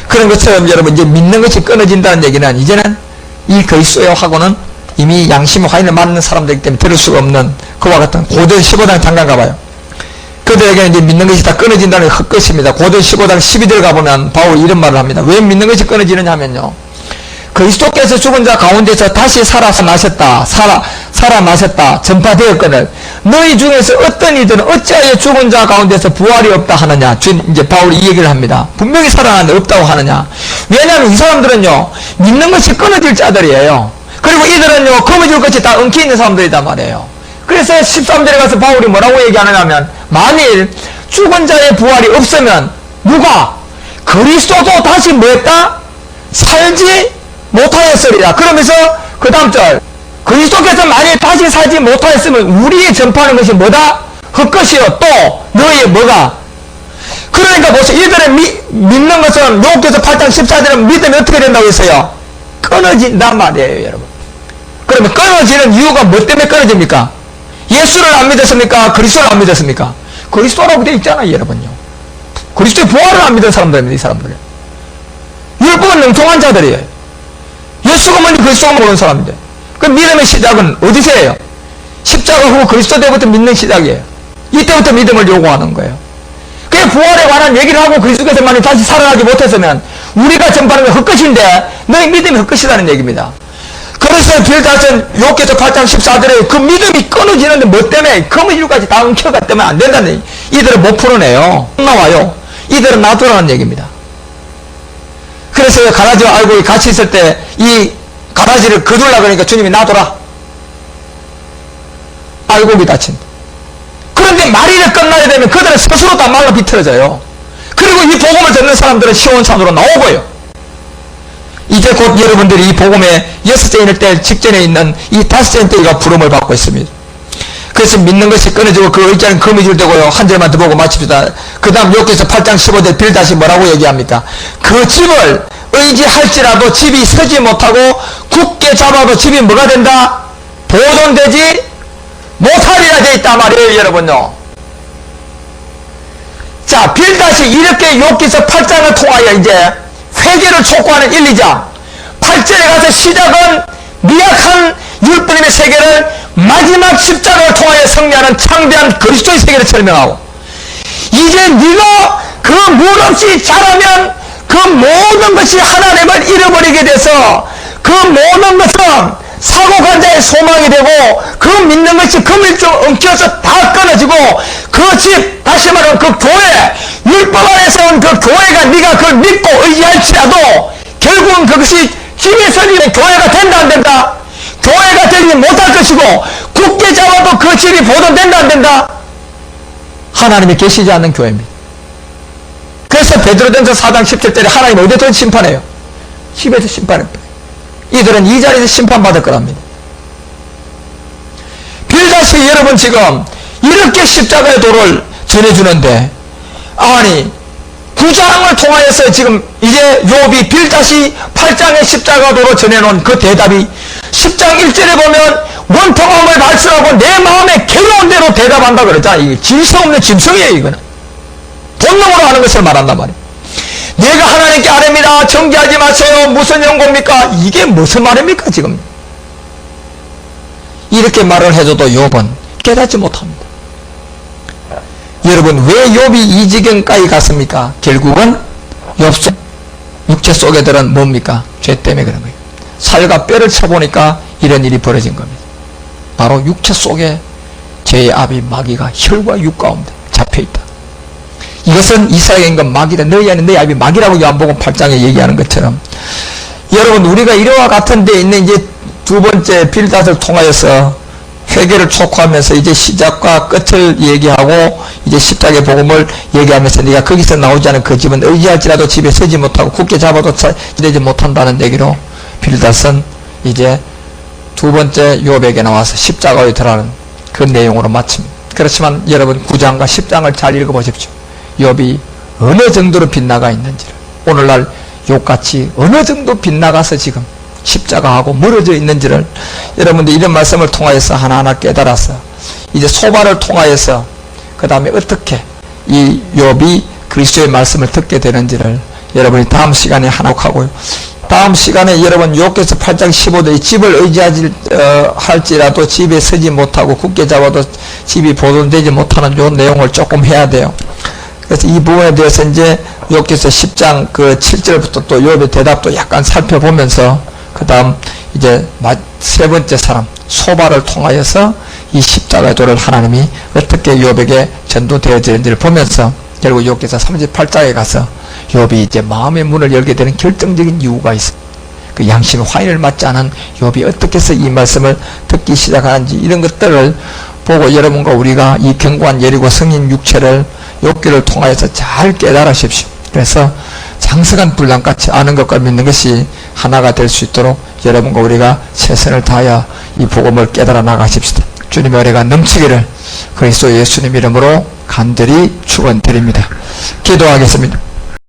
그런 것처럼 여러분 이제 믿는 것이 끊어진다는 얘기는 이제는 이 그리스도요 하고는 이미 양심의 화인을 맞는 사람들이기 때문에 들을 수가 없는 그와 같은 고전 15장 잠깐 가봐요. 그들에게는 이제 믿는 것이 다 끊어진다는 게 헛것입니다. 고전 15장 12절 가보면 바울이 이런 말을 합니다. 왜 믿는 것이 끊어지느냐 하면요. 그리스도께서 죽은 자 가운데서 다시 살아나셨다. 살아나셨다. 전파되었거늘 너희 중에서 어떤 이들은 어찌하여 죽은 자 가운데서 부활이 없다 하느냐. 이제 바울이 이 얘기를 합니다. 분명히 살아났는데 없다고 하느냐. 왜냐하면 이 사람들은요 믿는 것이 끊어질 자들이에요. 그리고 이들은요 거미줄같이 다 엉켜 있는 사람들이단 말이에요. 그래서 13절에 가서 바울이 뭐라고 얘기하느냐면 만일 죽은 자의 부활이 없으면 누가? 그리스도도 다시 뭐했다? 살지 못하였으리라. 그러면서 그 다음 절 그리스도께서 만일 다시 살지 못하였으면 우리의 전파하는 것이 뭐다? 헛것이요. 또 너희의 뭐가? 그러니까 보세요. 이들의 믿는 것은 욥기서 8장 14절은 믿음이 어떻게 된다고 했어요? 끊어진단 말이에요 여러분. 그러면 끊어지는 이유가 뭐 때문에 끊어집니까? 예수를 안 믿었습니까? 그리스도를 안 믿었습니까? 그리스도라고 되어 있잖아요 여러분요. 그리스도의 부활을 안 믿은 사람들입니다. 이 사람들은 율법은 능통한 자들이에요. 예수가 뭔지 그리스도가 모르는 사람인데 그 믿음의 시작은 어디서예요? 십자가 후 그리스도 때부터 믿는 시작이에요. 이때부터 믿음을 요구하는 거예요. 그 부활에 관한 얘기를 하고 그리스도께서 만약 다시 살아나지 못했으면 우리가 전파하는 건 헛것인데 너희 믿음이 헛것이라는 얘기입니다. 그래서 빌닷은 욥기서 8장 14절에 그 믿음이 끊어지는데 뭐 때문에 거미줄까지 다 엉켜가 때문에 안 된다는 얘기. 이들은 못 풀어내요. 나와요. 이들은 놔두라는 얘기입니다. 그래서 가라지와 알곡이 같이 있을 때 이 가라지를 거둘라 그러니까 주님이 놔둬라. 알곡이 다친다. 그런데 말일에 끝나야 되면 그들은 스스로 다 말라 비틀어져요. 그리고 이 복음을 듣는 사람들은 시온산으로 나오고요. 이제 곧 여러분들이 이 복음의 6째일 때 직전에 있는 이 5째 때가 부름을 받고 있습니다. 그래서 믿는 것이 끊어지고 그 의지하는 거미줄 되고요. 한 절만 더 보고 마칩시다. 그 다음 욥기서 8장 15절 빌닷이 뭐라고 얘기합니까? 그 집을 의지할지라도 집이 서지 못하고 굳게 잡아도 집이 뭐가 된다? 보존되지 못하리라 되어 있단 말이에요 여러분요. 자 빌닷이 이렇게 욥기서 8장을 통하여 이제 회개를 촉구하는 1, 2장 8절에 가서 시작은 미약한 율법의 세계를 마지막 십자가를 통하여 승리하는 창대한 그리스도의 세계를 설명하고 이제 네가 그 물 없이 자라면 그 모든 것이 하나님을 잃어버리게 돼서 그 모든 것은 사고간 자의 소망이 되고 그 믿는 것이 금일중 엉켜서 다 끊어지고 그 집, 다시 말하면 그 교회, 율법 안에서 온 그 교회가 네가 그걸 믿고 의지할지라도 결국은 그것이 집에 서리는 교회가 된다 안 된다? 교회가 되지 못할 것이고 굳게 잡아도 그 집이 보존된다 안 된다? 하나님이 계시지 않는 교회입니다. 그래서 베드로전서 4장 17절에 하나님 어디서 심판해요? 집에서 심판해요. 이들은 이 자리에서 심판받을 거랍니다. 빌다시 여러분 지금 이렇게 십자가의 도를 전해주는데 아니 9장을 통하여서 지금 이제 욥이 빌다시 8장의 십자가 도로 전해놓은 그 대답이 10장 1절에 보면 원통함을 발설하고 내 마음에 괴로운 대로 대답한다 그러자. 이게 질서 없는 짐승이에요. 이거는 본능으로 하는 것을 말한단 말이에요. 내가 하나님께 아뢰미다 정죄하지 마세요. 무슨 연고입니까? 이게 무슨 말입니까 지금? 이렇게 말을 해줘도 욥은 깨닫지 못합니다. 여러분 왜 욥이 이 지경까지 갔습니까? 결국은 욥 속 육체 속에 들은 뭡니까? 죄 때문에 그런 거예요. 살과 뼈를 쳐보니까 이런 일이 벌어진 겁니다. 바로 육체 속에 죄의 압이 마귀가 혈과 육 가운데 잡혀있다. 이것은 이스라엘 임금 마귀다. 너희 안에 너희 압이 마귀라고 요한복음 8장에 얘기하는 것처럼 여러분 우리가 이와 같은 데 있는 이제 두 번째 빌닷을 통하여서 회개를 촉구하면서 이제 시작과 끝을 얘기하고 이제 십자가의 복음을 얘기하면서 네가 거기서 나오지 않은 그 집은 의지할지라도 집에 서지 못하고 굳게 잡아도 지내지 못한다는 얘기로 빌닷은 이제 두 번째 욥에게 나와서 십자가에 들어가는 그 내용으로 마칩니다. 그렇지만 여러분 9장과 10장을 잘 읽어보십시오. 욥이 어느 정도로 빗나가 있는지를 오늘날 욥같이 어느 정도 빗나가서 지금 십자가하고 멀어져 있는지를 여러분들 이런 말씀을 통하여서 하나하나 깨달아서 이제 소발을 통하여서 그 다음에 어떻게 이 욥이 그리스도의 말씀을 듣게 되는지를 여러분이 다음 시간에 하나 하고요. 다음 시간에 여러분 욥기서 8장 15절에 집을 의지하지 할지라도 집에 서지 못하고 굳게 잡아도 집이 보존되지 못하는 요 내용을 조금 해야 돼요. 그래서 이 부분에 대해서 이제 욥기서 10장 그 7절부터 또 욥의 대답도 약간 살펴보면서 그 다음 이제 세 번째 사람 소발을 통하여서 이 십자가의 도를 하나님이 어떻게 욥에게 전도되어지는지를 보면서 결국 욥기서 38장에 가서 욥이 이제 마음의 문을 열게 되는 결정적인 이유가 있습니다. 그 양심의 화인을 맞지 않은 욥이 어떻게 해서 이 말씀을 듣기 시작하는지 이런 것들을 보고 여러분과 우리가 이 견고한 예리고 성인 육체를 욥기를 통하여서 잘 깨달으십시오. 그래서 장성한 불량같이 아는 것과 믿는 것이 하나가 될 수 있도록 여러분과 우리가 최선을 다하여 이 복음을 깨달아 나가십시다. 주님의 은혜가 넘치기를 그리스도 예수님 이름으로 간절히 축원드립니다. 기도하겠습니다.